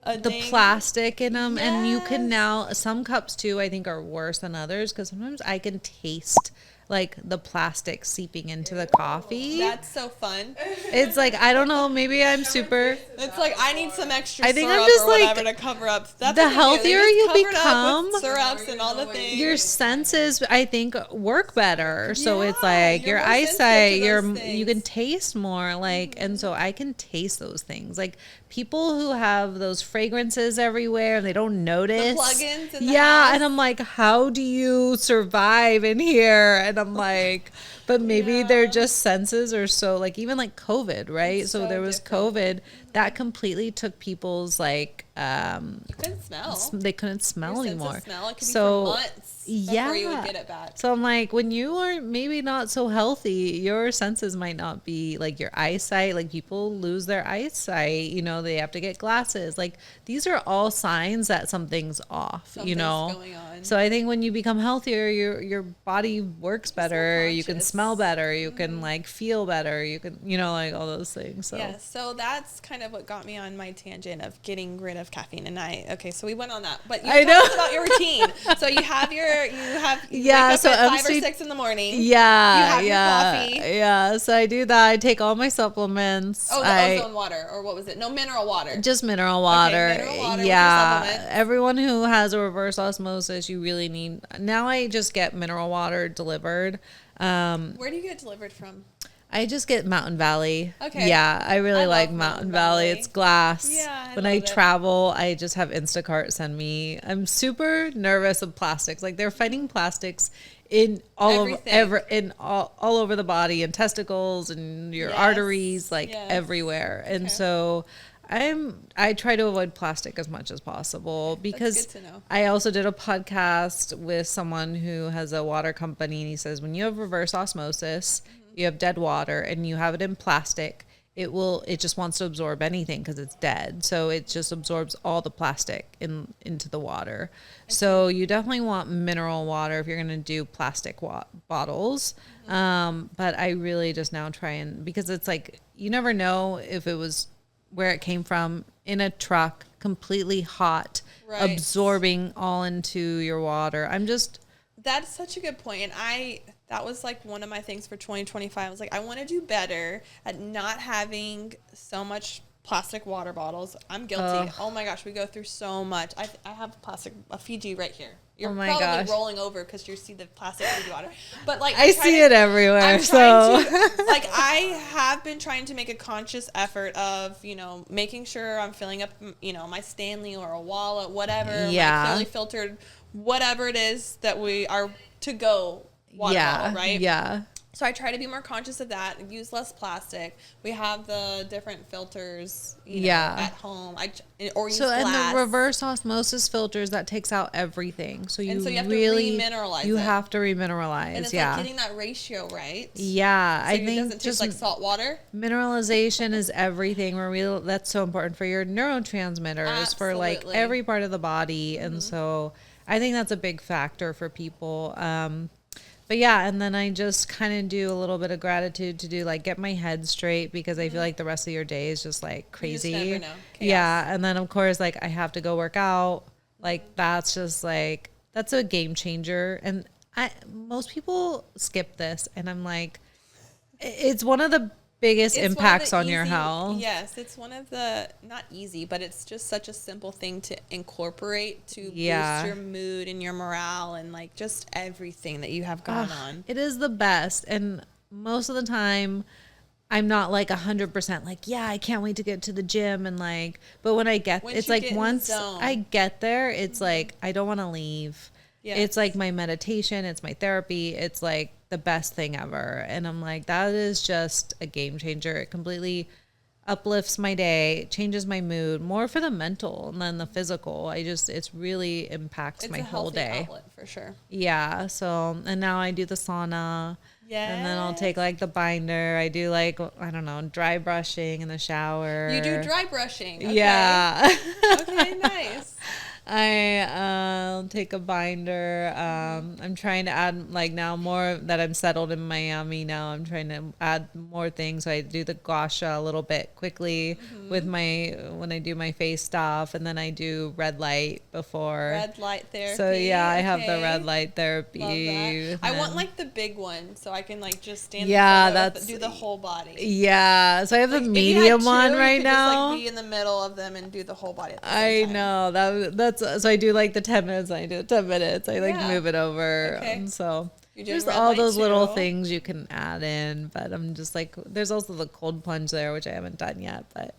the plastic in them. Yes. And you can now, some cups too I think are worse than others because sometimes I can taste like the plastic seeping into the coffee. That's so fun. It's like, I don't know, maybe I'm super. It's like I need some extra I think syrup I'm just or whatever like, to cover up. That's the what they do. They healthier just you cover it up become, with syrups and all the things. your senses, I think, work better. So it's Yeah, like you're your more sensitive eyesight, to those you can things. taste more, like, and so I can taste those things. Like people who have those fragrances everywhere and they don't notice. The plugins in the yeah, house. and I'm like, how do you survive in here? And I'm like, but maybe their just senses are so, like, even like COVID, right? It's So so there was different. COVID that completely took people's like You couldn't smell. they couldn't smell Your sense anymore. of smell, it could So, be for months before you would get it back. So I'm like, when you are maybe not so healthy, your senses might not be like your eyesight. Like people lose their eyesight, you know, they have to get glasses. Like these are all signs that something's off, you know. Going on. So I think when you become healthier, your body works better. You can conscious. smell better. You can like feel better. You can, you know, like all those things. So Yeah, so that's kind of what got me on my tangent of getting rid of caffeine. And okay, so we went on that, but you I told know. us about your routine. So you wake up so at 5 or MC 6 in the morning. Yeah, You have yeah, your coffee. yeah. So I do that. I take all my supplements. Oh, the I ozone water, or what was it? No, mineral water. just mineral water. mineral water with your Yeah, supplements. everyone who has a reverse osmosis, you really need. Now I just get mineral water delivered. Where do you get delivered from? I just get Mountain Valley. Okay. Yeah, I really I like love Mountain Mountain Valley. Valley. It's glass. Yeah, I when I love it. travel, I just have Instacart send me. I'm super nervous of plastics. Like they're fighting plastics in all over the body, and testicles and your Yes, arteries, like yes. everywhere. And so I try to avoid plastic as much as possible because good to know. I also did a podcast with someone who has a water company, and he says when you have reverse osmosis, you have dead water and you have it in plastic, it just wants to absorb anything because it's dead. So it just absorbs all the plastic into the water. So you definitely want mineral water if you're going to do plastic bottles. But I really just now try because it's like, you never know if it was where it came from in a truck, completely hot, Right. absorbing all into your water. That's such a good point. And that was like one of my things for 2025. I was like, I want to do better at not having so much plastic water bottles. I'm guilty. Oh my gosh, we go through so much. I have a Fiji right here. You're Oh my probably gosh. rolling over because you see the plastic Fiji water. But like I see it everywhere. like I have been trying to make a conscious effort of, you know, making sure I'm filling up, you know, my Stanley or a wallet, whatever, my clearly filtered, whatever it is that we are to go water bottle, right? Yeah. So I try to be more conscious of that and use less plastic. We have the different filters, you know, at home. Or use glass. And the reverse osmosis filters, that takes out everything. So you have really to remineralize you it. have to remineralize. And it's like getting that ratio right. Yeah, So I it think doesn't taste like salt water. Mineralization is everything. That's so important for your neurotransmitters, for like every part of the body, and so I think that's a big factor for people. But yeah, and then I just kind of do a little bit of gratitude to do like get my head straight because I feel like the rest of your day is just like crazy. You just never know. Chaos. Yeah, and then of course like I have to go work out. Like that's just like that's a game changer. And most people skip this, and I'm like, it's one of the biggest impacts on your health. Yes, it's one of the, not easy, but it's just such a simple thing to incorporate to boost your mood and your morale and like just everything that you have going on. It is the best. And most of the time I'm not like 100% like, yeah, I can't wait to get to the gym. And like, but when I it's like once I get there, it's like, I don't want to leave. Yes. It's like my meditation. It's my therapy. It's like the best thing ever. And I'm like, that is just a game changer. It completely uplifts my day, changes my mood, more for the mental and then the physical. It really impacts my whole day. Outlet for sure. Yeah. So, and now I do the sauna. Yeah. And then I'll take like the binder. I do like, I don't know, dry brushing in the shower. You do dry brushing. Okay. Yeah. Okay, nice. I take a binder. I'm trying to add, like, now more that I'm settled in Miami now, I'm trying to add more things. So I do the gua sha a little bit quickly with when I do my face stuff, and then I do red light before. Red light therapy. So yeah, I have the red light therapy. Love that. I want like the big one so I can like just stand do the whole body. Yeah, so I have the medium one right now. Just, like, be in the middle of them and do the whole body at the I same time. know that's so I do like the 10 minutes. I do 10 minutes. I like move it over. Okay. So there's red all light those too. little things you can add in, but I'm just like, there's also the cold plunge there, which I haven't done yet. But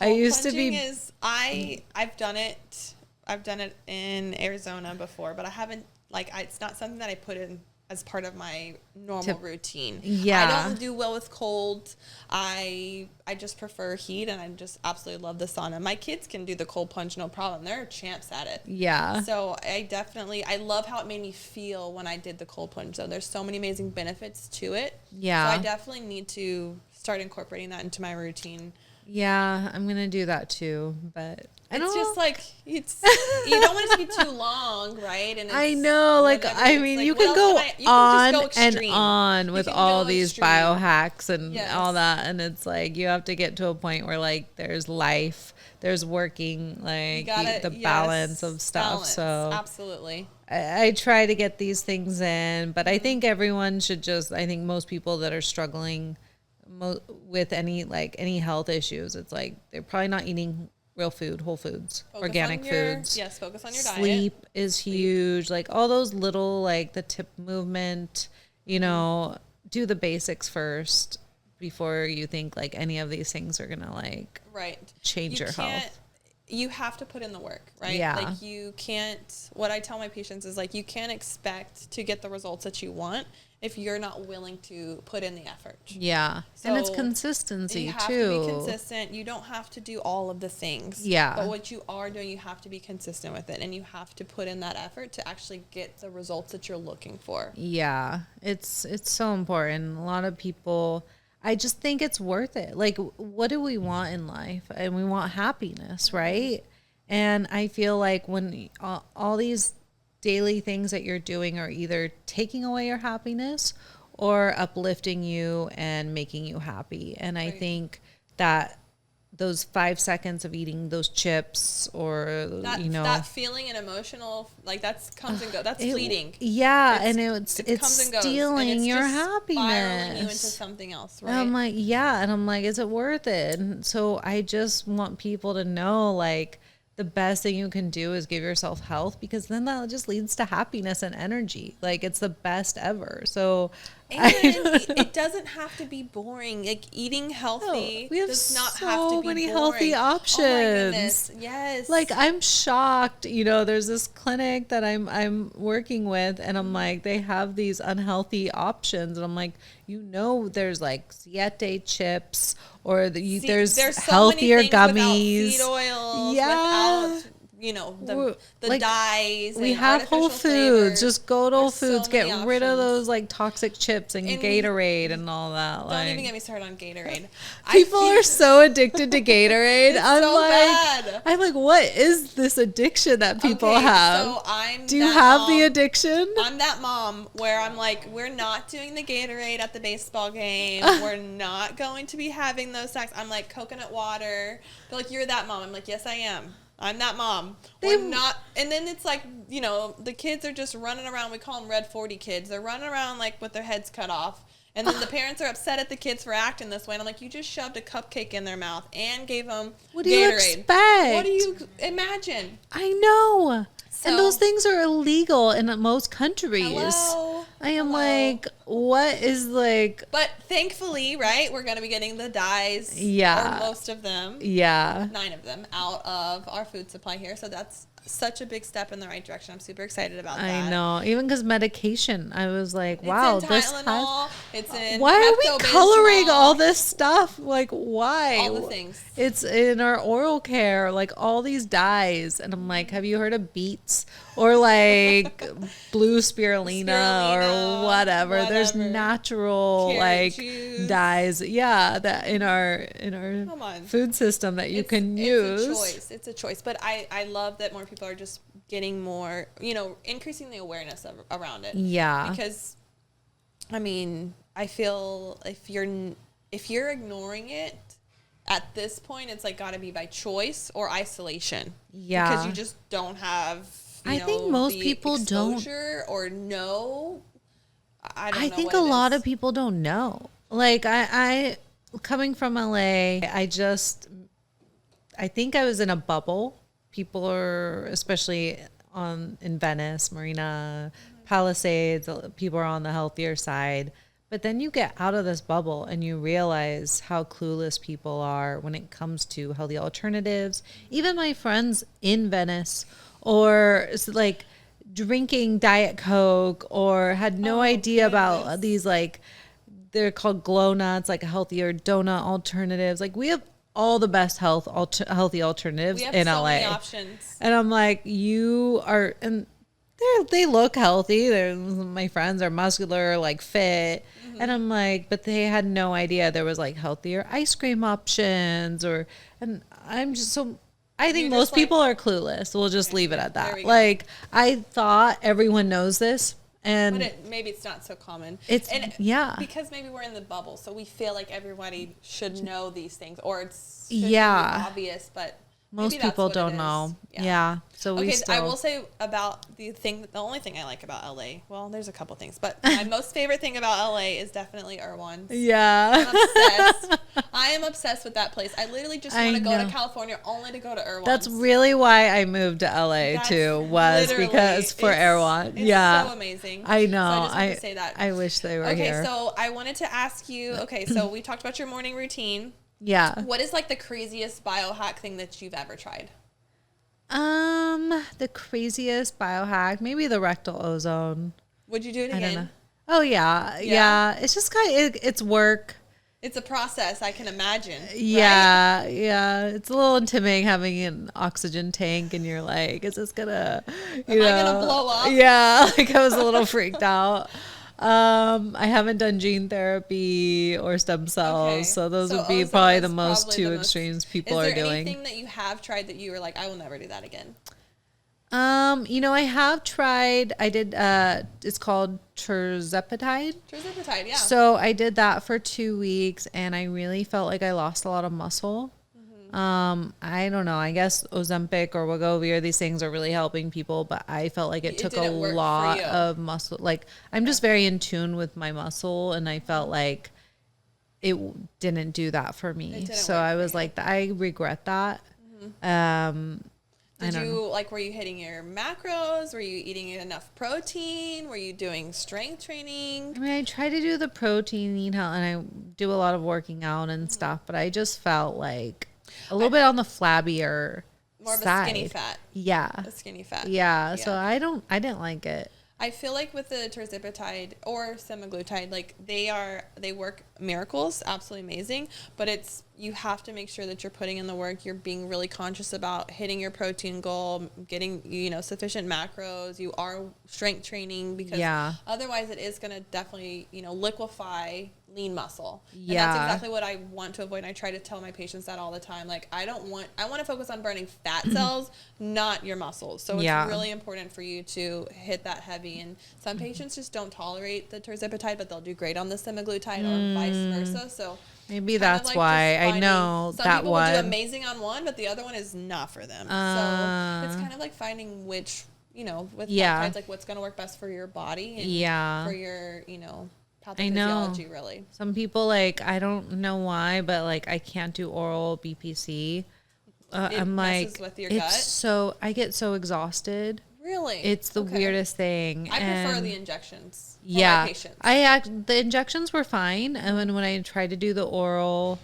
I used to be. I've done it. I've done it in Arizona before, but I haven't it's not something that I put in as part of my normal routine. Yeah. I don't do well with cold. I just prefer heat, and I just absolutely love the sauna. My kids can do the cold plunge, no problem. They're champs at it. Yeah. So I love how it made me feel when I did the cold plunge. So there's so many amazing benefits to it. Yeah. So I definitely need to start incorporating that into my routine. Yeah, I'm gonna do that too, but it's just like you don't want it to be too long, right? And I know, like, I mean, you can go on and on with all these biohacks and all that, and it's like you have to get to a point where like there's life, there's working, like the balance of stuff. So absolutely. I try to get these things in, but I think everyone should I think most people that are struggling with any health issues, it's like they're probably not eating real food, whole foods, organic foods. Yes, focus on your diet. Sleep is huge. Like all those little, like the tip movement, do the basics first before you think like any of these things are gonna like change your health. You have to put in the work, right? Yeah. Like you can't, what I tell my patients is like, you can't expect to get the results that you want if you're not willing to put in the effort. Yeah. So and it's consistency too. You have to be consistent. You don't have to do all of the things. Yeah. But what you are doing, you have to be consistent with it, and you have to put in that effort to actually get the results that you're looking for. Yeah. It's so important. A lot of people, I just think it's worth it. Like, what do we want in life? And we want happiness, right? And I feel like when all these daily things that you're doing are either taking away your happiness or uplifting you and making you happy. And I think that those 5 seconds of eating those chips or, that feeling and emotional, like that's comes and goes. That's fleeting. Yeah. It's stealing and it's your just happiness. Spiraling you into something else, right? And I'm like, yeah. And I'm like, is it worth it? And so I just want people to know, like, the best thing you can do is give yourself health, because then that just leads to happiness and energy. Like, it's the best ever. So it doesn't have to be boring. Like, eating healthy does not have to be boring. So many healthy options. Oh my goodness. Yes. Like, I'm shocked. There's this clinic that I'm working with, and I'm like, they have these unhealthy options, and I'm like, there's like Siete chips, or there's so healthier gummies. Seed oils, without the dyes. We have Whole Foods. Flavors. Just go to Whole Foods. Get rid of those like toxic chips and Gatorade and all that. Don't even get me started on Gatorade. People are so addicted to Gatorade. I'm like, what is this addiction that people have? So Do you have the addiction? I'm that mom where I'm like, we're not doing the Gatorade at the baseball game. We're not going to be having those snacks. I'm like, coconut water. They're like, you're that mom. I'm like, yes, I am. I'm that mom. We're not, and then it's like, the kids are just running around. We call them Red 40 kids. They're running around like with their heads cut off. And then the parents are upset at the kids for acting this way. And I'm like, you just shoved a cupcake in their mouth and gave them Gatorade. What do you expect? What do you imagine? I know. And those things are illegal in most countries. Hello? I am like, what is like... But thankfully, right, we're going to be getting the dyes, or most of them, 9 of them, out of our food supply here. So that's such a big step in the right direction. I'm super excited about that. I know. Even because medication, I was like, wow, it's in Tylenol, it's in why are we coloring all this stuff? Like, why? All the things. It's in our oral care, like all these dyes. And I'm like, have you heard of beets? Or like blue spirulina or whatever. There's natural carrot juice. Dyes. Yeah, that in our food system that you can use. It's a choice. But I love that more people people are just getting more, increasing the awareness around it. Yeah. Because, I mean, I feel if you're ignoring it at this point, it's like got to be by choice or isolation. Yeah. Because you just don't have, I think most people don't. Or know. I think a lot of people don't know. Like I coming from LA, I think I was in a bubble. People are, especially in Venice, Marina, Palisades, people are on the healthier side. But then you get out of this bubble and you realize how clueless people are when it comes to healthy alternatives. Even my friends in Venice, or like drinking Diet Coke, or had no idea about these, like, they're called glow nuts, like healthier donut alternatives. Like, we have all the best healthy alternatives in LA. Many options. And I'm like, you are, and they look healthy. My friends are muscular, like fit. Mm-hmm. And I'm like, but they had no idea there was like healthier ice cream options, and I'm just so, I think most people are clueless. We'll just leave it at that. Like, I thought everyone knows this. But maybe it's not so common. Because maybe we're in the bubble, so we feel like everybody should know these things, or it's be obvious, but most people don't know. Yeah. So I will say about the only thing I like about LA, well, there's a couple things, but my most favorite thing about LA is definitely Irwin's. Yeah. I'm obsessed. I am obsessed with that place. I literally just want to go to California only to go to Irwin's. That's really why I moved to LA because for Irwin. It's so amazing. I know. So I just have to say that. I wish they were here. Okay, so I wanted to ask you, so we talked about your morning routine. Yeah. What is like the craziest biohack thing that you've ever tried? The craziest biohack, maybe the rectal ozone. Would you do it again? I don't know. Oh yeah. It's just it's work. It's a process, I can imagine. Yeah, right? Yeah. It's a little intimidating having an oxygen tank, and you're like, is this gonna, am I gonna blow up? Yeah, like I was a little freaked out. I haven't done gene therapy or stem cells, so those would be probably the most two extremes people are doing. Is there anything that you have tried that you were like, I will never do that again? I have tried. I did. It's called tirzepatide. Tirzepatide, yeah. So I did that for 2 weeks, and I really felt like I lost a lot of muscle. I don't know. I guess Ozempic or Wegovy or these things are really helping people, but I felt like it took a lot of muscle. Like, I'm just very in tune with my muscle, and I felt like it didn't do that for me. So I was like, I regret that. Were you hitting your macros? Were you eating enough protein? Were you doing strength training? I mean, I try to do the protein, eat health, and I do a lot of working out and stuff, but I just felt like a little bit on the flabbier more of side. A skinny fat. Yeah. A skinny fat. Yeah. So I didn't like it. I feel like with the tirzepatide or semaglutide, like they work miracles, absolutely amazing. But you have to make sure that you're putting in the work. You're being really conscious about hitting your protein goal, getting sufficient macros. You are strength training because otherwise it is going to definitely liquefy lean muscle. And that's exactly what I want to avoid. And I try to tell my patients that all the time. Like, I want to focus on burning fat cells, not your muscles. So it's really important for you to hit that heavy. And some patients just don't tolerate the tirzepatide, but they'll do great on the semaglutide or vice versa. So maybe that's why I know that one. Some people will do amazing on one, but the other one is not for them. So it's kind of like finding which, with peptides, like what's going to work best for your body and for your, pathophysiology, really. Some people, like, I don't know why, but like I can't do oral BPC. I'm like, with your gut? So I get so exhausted. Really? It's the weirdest thing. I prefer the injections for my patients. The injections were fine. And when I tried to do the oral,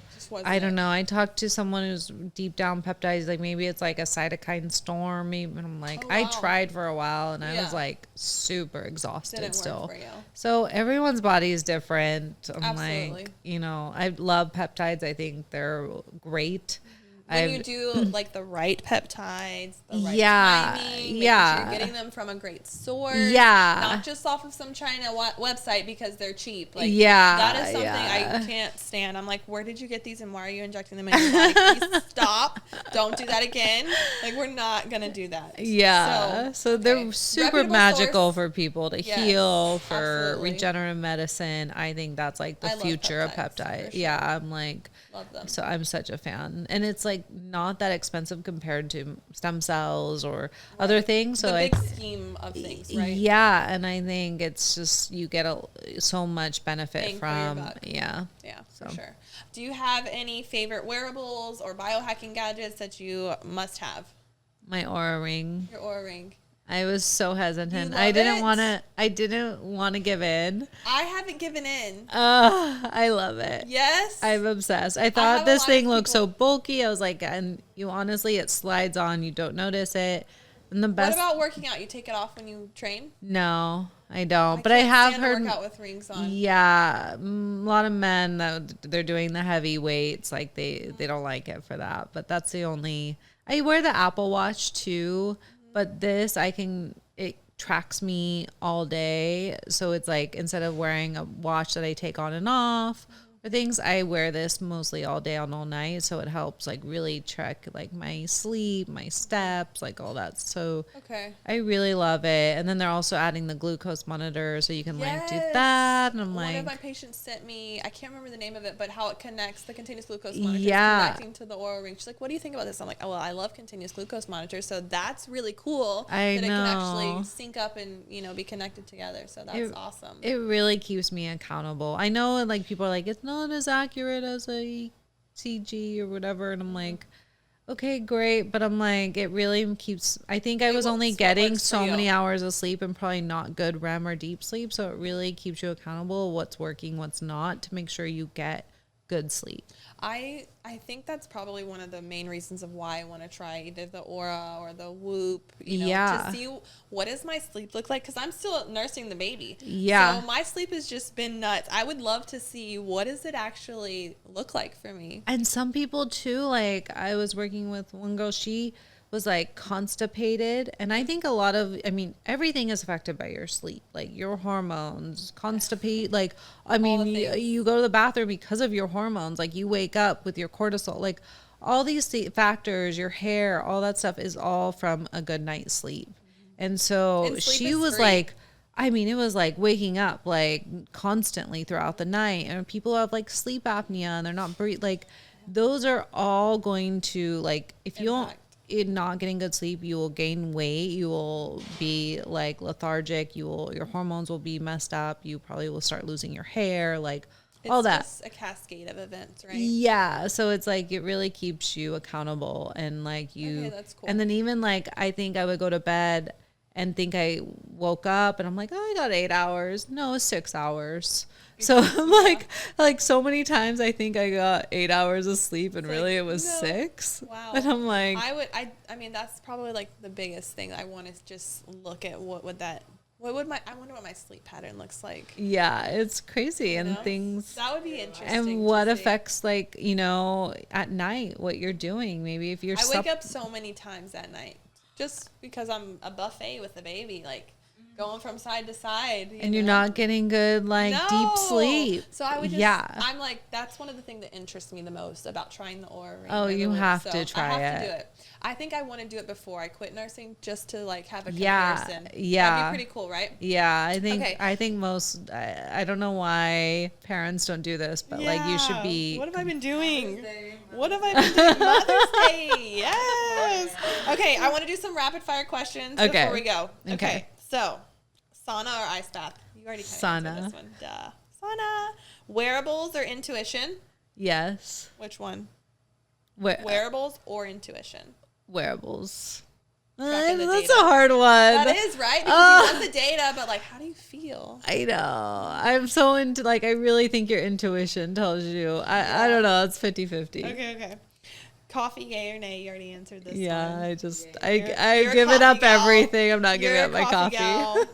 I don't know. I talked to someone who's deep down peptides, like maybe it's like a cytokine storm. And I'm like, I tried for a while and I was like super exhausted still. So everyone's body is different. I'm like, I love peptides. I think they're great. When you do like the right peptides, the right timing, making sure you're getting them from a great source. Yeah. Not just off of some China website because they're cheap. Like, yeah. That is something I can't stand. I'm like, where did you get these and why are you injecting them in your body? Please stop. Don't do that again. Like, we're not going to do that. Yeah. So they're super reputable magical source. For people to heal, for absolutely. regenerative medicine. I think that's like the future of peptide. Sure. Yeah. I'm like, love them. So I'm such a fan. And it's like not that expensive compared to stem cells or other things. So the like, big scheme of things, right? Yeah. And I think it's just, you get so much benefit from, Yeah, for sure. Do you have any favorite wearables or biohacking gadgets that you must have? My Oura ring. Your Oura ring. I was so hesitant. I didn't want to give in. I haven't given in. I love it. Yes. I'm obsessed. I thought this thing looked so bulky. I was like, and you honestly, it slides on. You don't notice it. And the best. What about working out? You take it off when you train? No, I don't. But I have heard. Work out with rings on. Yeah, a lot of men that they're doing the heavy weights, like they don't like it for that. But that's the only. I wear the Apple Watch too. But this, it tracks me all day. So it's like, instead of wearing a watch that I take on and off or things, I wear this mostly all day and all night. So it helps like really track like my sleep, my steps, like all that. So I really love it. And then they're also adding the glucose monitor. So you can like do that. And I'm like. One of my patients sent me, I can't remember the name of it, but how it connects the continuous glucose monitor connecting to the Oura ring. She's like, what do you think about this? I'm like, oh, well, I love continuous glucose monitors. So that's really cool that it can actually sync up and, be connected together. So that's awesome. It really keeps me accountable. I know like people are like, it's not as accurate as a ECG or whatever. And I'm like, okay, great. But I'm like, it really keeps, I think I was only getting so many hours of sleep and probably not good REM or deep sleep. So it really keeps you accountable, what's working, what's not, to make sure you get good sleep. I think that's probably one of the main reasons of why I want to try either the Oura or the Whoop, to see what does my sleep look like, because I'm still nursing the baby. So my sleep has just been nuts. I would love to see what does it actually look like for me. And some people too, like I was working with one girl, she was like constipated, and I think everything is affected by your sleep, like your hormones, constipate, like you go to the bathroom because of your hormones, like you wake up with your cortisol, like all these factors, your hair, all that stuff is all from a good night's sleep. And so she was like, it was like waking up like constantly throughout the night, and people have like sleep apnea and they're not breathing, like those are all going to, like, if you don't not getting good sleep, you will gain weight, you will be like lethargic, your hormones will be messed up, you probably will start losing your hair, like all that. It's just a cascade of events, right? Yeah, so it's like it really keeps you accountable, and like you that's cool. And then even like I think I would go to bed and think I woke up and I'm like, oh, I got 8 hours. No, it's 6 hours. So I'm like so many times I think I got 8 hours of sleep and really it was 6. Wow. And I'm like, I mean, that's probably like the biggest thing. I want to just look at I wonder what my sleep pattern looks like. Yeah, it's crazy. And things that would be interesting. And what affects like, at night, what you're doing. Maybe if you're I wake up so many times at night just because I'm a buffet with the baby, like going from side to side. You're not getting good, deep sleep. So I would I'm like, that's one of the things that interests me the most about trying the Oura ring. Oh, you have to try it. I have to do it. I think I want to do it before I quit nursing, just to have a comparison. Yeah. That'd be pretty cool, right? Yeah. I think most, I don't know why parents don't do this, but you should be. What have I been doing? Mother's Day. Yes. Okay. I want to do some rapid fire questions before we go. Okay. So, sauna or ice bath? You already kind of answered this one. Duh. Sauna. Wearables or intuition? Yes. Which one? Wearables or intuition? Wearables. That's a hard one. That is, right? Because you want the data, but how do you feel? I know. I'm so into, I really think your intuition tells you. I don't know. It's 50-50. Okay. Coffee, yay or nay? You already answered this one. Yeah, I give it up everything. I'm not giving up my coffee.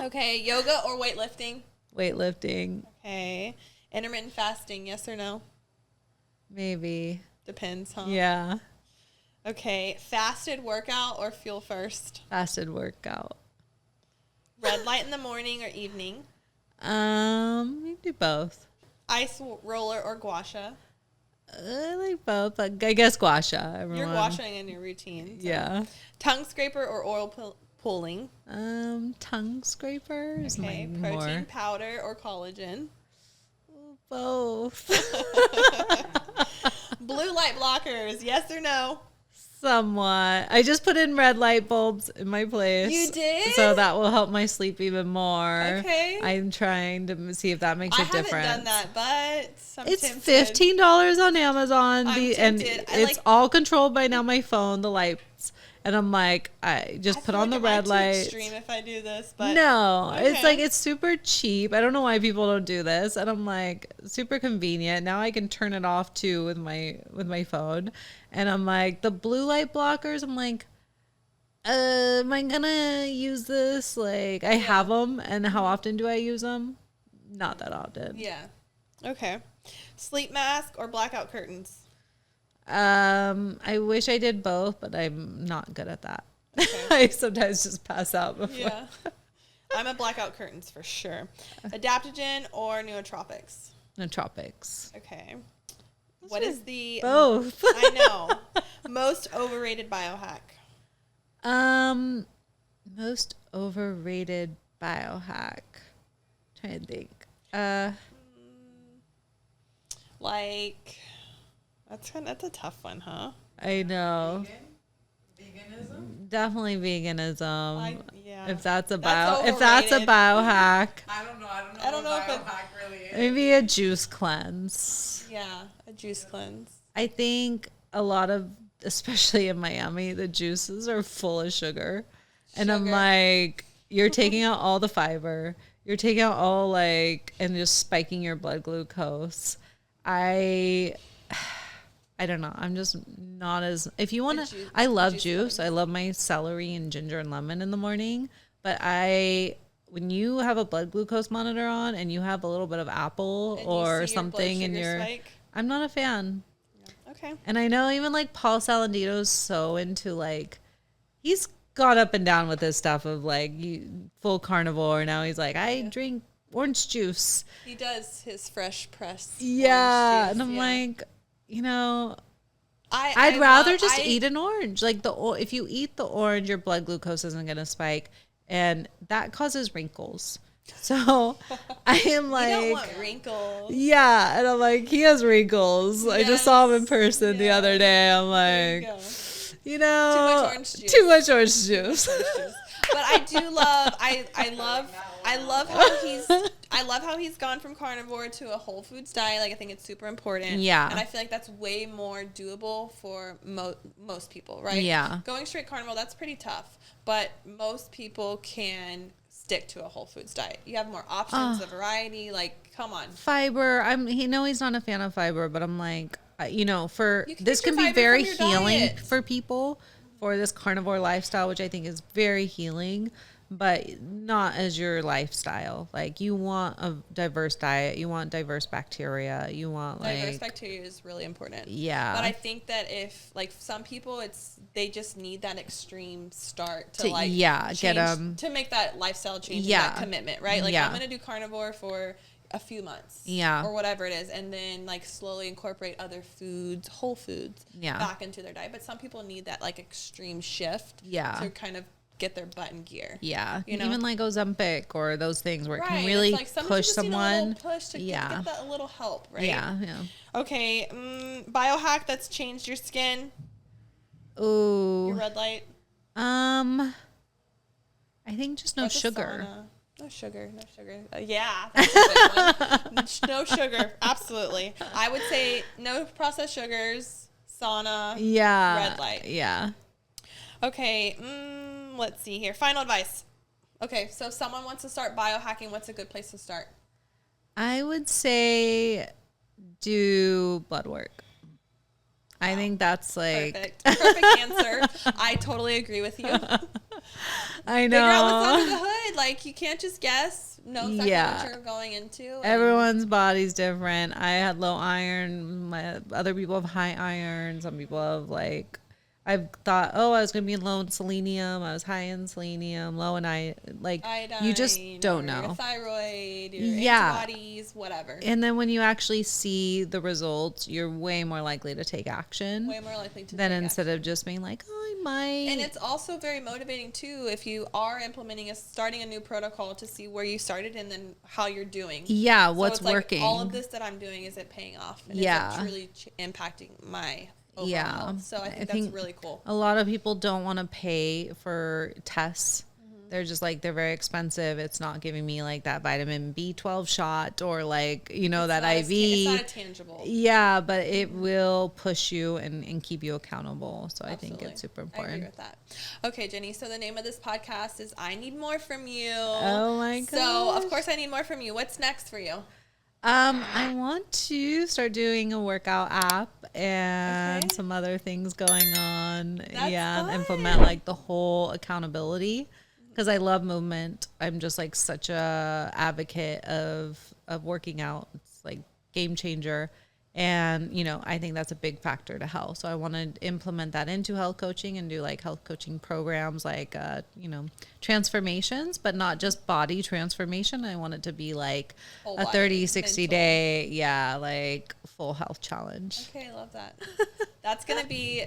Okay, yoga or weightlifting? Weightlifting. Okay. Intermittent fasting, yes or no? Maybe. Depends, huh? Yeah. Okay, fasted workout or fuel first? Fasted workout. Red light in the morning or evening? You do both. Ice roller or gua sha? I like both, but I guess gua sha. You're gua shaing in your routine. So. Yeah. Tongue scraper or oil pulling? Tongue scraper is okay. Protein powder or collagen? Both. Blue light blockers, yes or no? Somewhat. I just put in red light bulbs in my place. You did? So that will help my sleep even more. Okay. I'm trying to see if that makes a difference. I haven't done that, but it's $15 on Amazon. And it's all controlled by now my phone, the lights. And I'm like, I just put on the red light. Extreme if I do this, but no, okay. It's like it's super cheap. I don't know why people don't do this, and I'm like super convenient. Now I can turn it off too with my phone, and I'm like the blue light blockers. I'm like, am I gonna use this? Like I have them, and how often do I use them? Not that often. Yeah. Okay. Sleep mask or blackout curtains? I wish I did both, but I'm not good at that. Okay. I sometimes just pass out before. Yeah. I'm a blackout curtains for sure. Adaptogen or nootropics? Nootropics. Okay. What is the both? I know. Most overrated biohack? Most overrated biohack. Trying to think. Like that's a tough one, huh? I know. Veganism? Definitely veganism. Yeah. If that's a overrated. if that's a biohack. I don't know what biohack really is. Maybe a juice cleanse. Yeah, a juice cleanse. I think a lot of, especially in Miami, the juices are full of sugar. And I'm like, you're taking out all the fiber. You're taking out all and just spiking your blood glucose. I don't know. I'm just not as, if you want to, I love juice. I love my celery and ginger and lemon in the morning. But when you have a blood glucose monitor on and you have a little bit of apple or something in your, I'm not a fan. Yeah. Okay. And I know even Paul Saladino's so into he's gone up and down with this stuff of full carnivore. Now he's like, I drink orange juice. He does his fresh press. Yeah. And I'm like, I'd rather just eat an orange. If you eat the orange, your blood glucose isn't going to spike, and that causes wrinkles. So I am you don't want wrinkles. Yeah, and I'm like, he has wrinkles. Yes. I just saw him in person the other day. I'm like, too much orange juice. But I do love. I love how he's gone from carnivore to a whole foods diet. I think it's super important. Yeah. And I feel like that's way more doable for most people, right? Yeah. Going straight carnivore, that's pretty tough. But most people can stick to a whole foods diet. You have more options, the variety. Come on. Fiber. He's not a fan of fiber, but I'm like, this can be very healing for people for this carnivore lifestyle, which I think is very healing. But not as your lifestyle. You want a diverse diet. You want diverse bacteria. You want diverse bacteria is really important. Yeah. But I think that if some people, they just need that extreme start to change, get them to make that lifestyle change, and that commitment, right? I'm gonna do carnivore for a few months, or whatever it is, and then slowly incorporate other foods, whole foods, back into their diet. But some people need that extreme shift, to kind of get their butt in gear. Yeah. Even Ozempic or those things where it can really push someone. Push to get that a little help, right? Yeah. Okay. Biohack that's changed your skin. Ooh. Your red light. I think just no sugar. No sugar. Yeah. That's a good one. No sugar. Absolutely. I would say no processed sugars, sauna, red light. Yeah. Okay. Let's see here. Final advice. Okay, so if someone wants to start biohacking, what's a good place to start? I would say do blood work. I think that's perfect answer. I totally agree with you. I know. Figure out what's under the hood. You can't just guess. Know exactly what you're going into. Everyone's body's different. I had low iron. Other people have high iron. Some people have I've thought, I was going to be low in selenium. I was high in selenium, low in iodine, you just don't know. Your thyroid, your antibodies, whatever. And then when you actually see the results, you're way more likely to take action. Way more likely to than instead of just being like, I might. And it's also very motivating too if you are starting a new protocol to see where you started and then how you're doing. Yeah, what's working. Like, all of this that I'm doing, is it paying off? And is it truly impacting my overall health? So I think that's really cool. A lot of people don't want to pay for tests. They're just like, they're very expensive. It's not giving me like that vitamin B12 shot or like, that IV. It's not a tangible. Yeah, but it will push you and keep you accountable. So I think it's super important. I agree with that. Okay, Jenny. So the name of this podcast is I Need More From You. Oh my gosh. So of course I need more from you. What's next for you? I want to start doing a workout app and some other things going on. That's fun. And implement like the whole accountability. Because I love movement. I'm just like such a advocate of working out. It's like game changer. And, I think that's a big factor to health. So I want to implement that into health coaching and do like health coaching programs, like, transformations, but not just body transformation. I want it to be like a 30, 60 day, like full health challenge. Okay, I love that. That's going to be,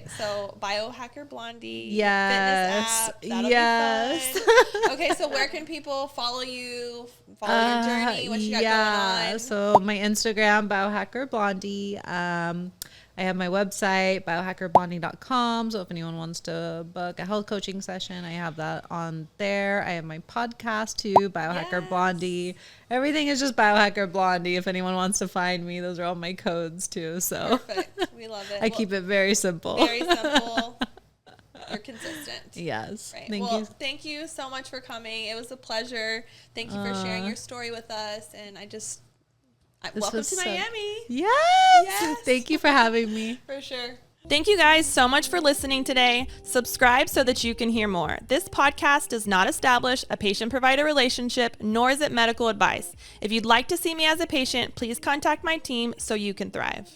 Biohacker Blondie. Yes. Fitness app. That'll be fun. Okay, so where can people follow you, follow your journey, what you got going on? So my Instagram, Biohacker Blondie. I have my website, biohackerblondie.com. So if anyone wants to book a health coaching session, I have that on there. I have my podcast too, Biohacker Blondie. Everything is just Biohacker Blondie. If anyone wants to find me, those are all my codes too. So perfect. We love it. I keep it very simple. Very simple. You're consistent. Yes. Right. Thank you. Thank you so much for coming. It was a pleasure. Thank you for sharing your story with us. And welcome to Miami. Yes. Thank you for having me. For sure. Thank you guys so much for listening today. Subscribe so that you can hear more. This podcast does not establish a patient-provider relationship, nor is it medical advice. If you'd like to see me as a patient, please contact my team so you can thrive.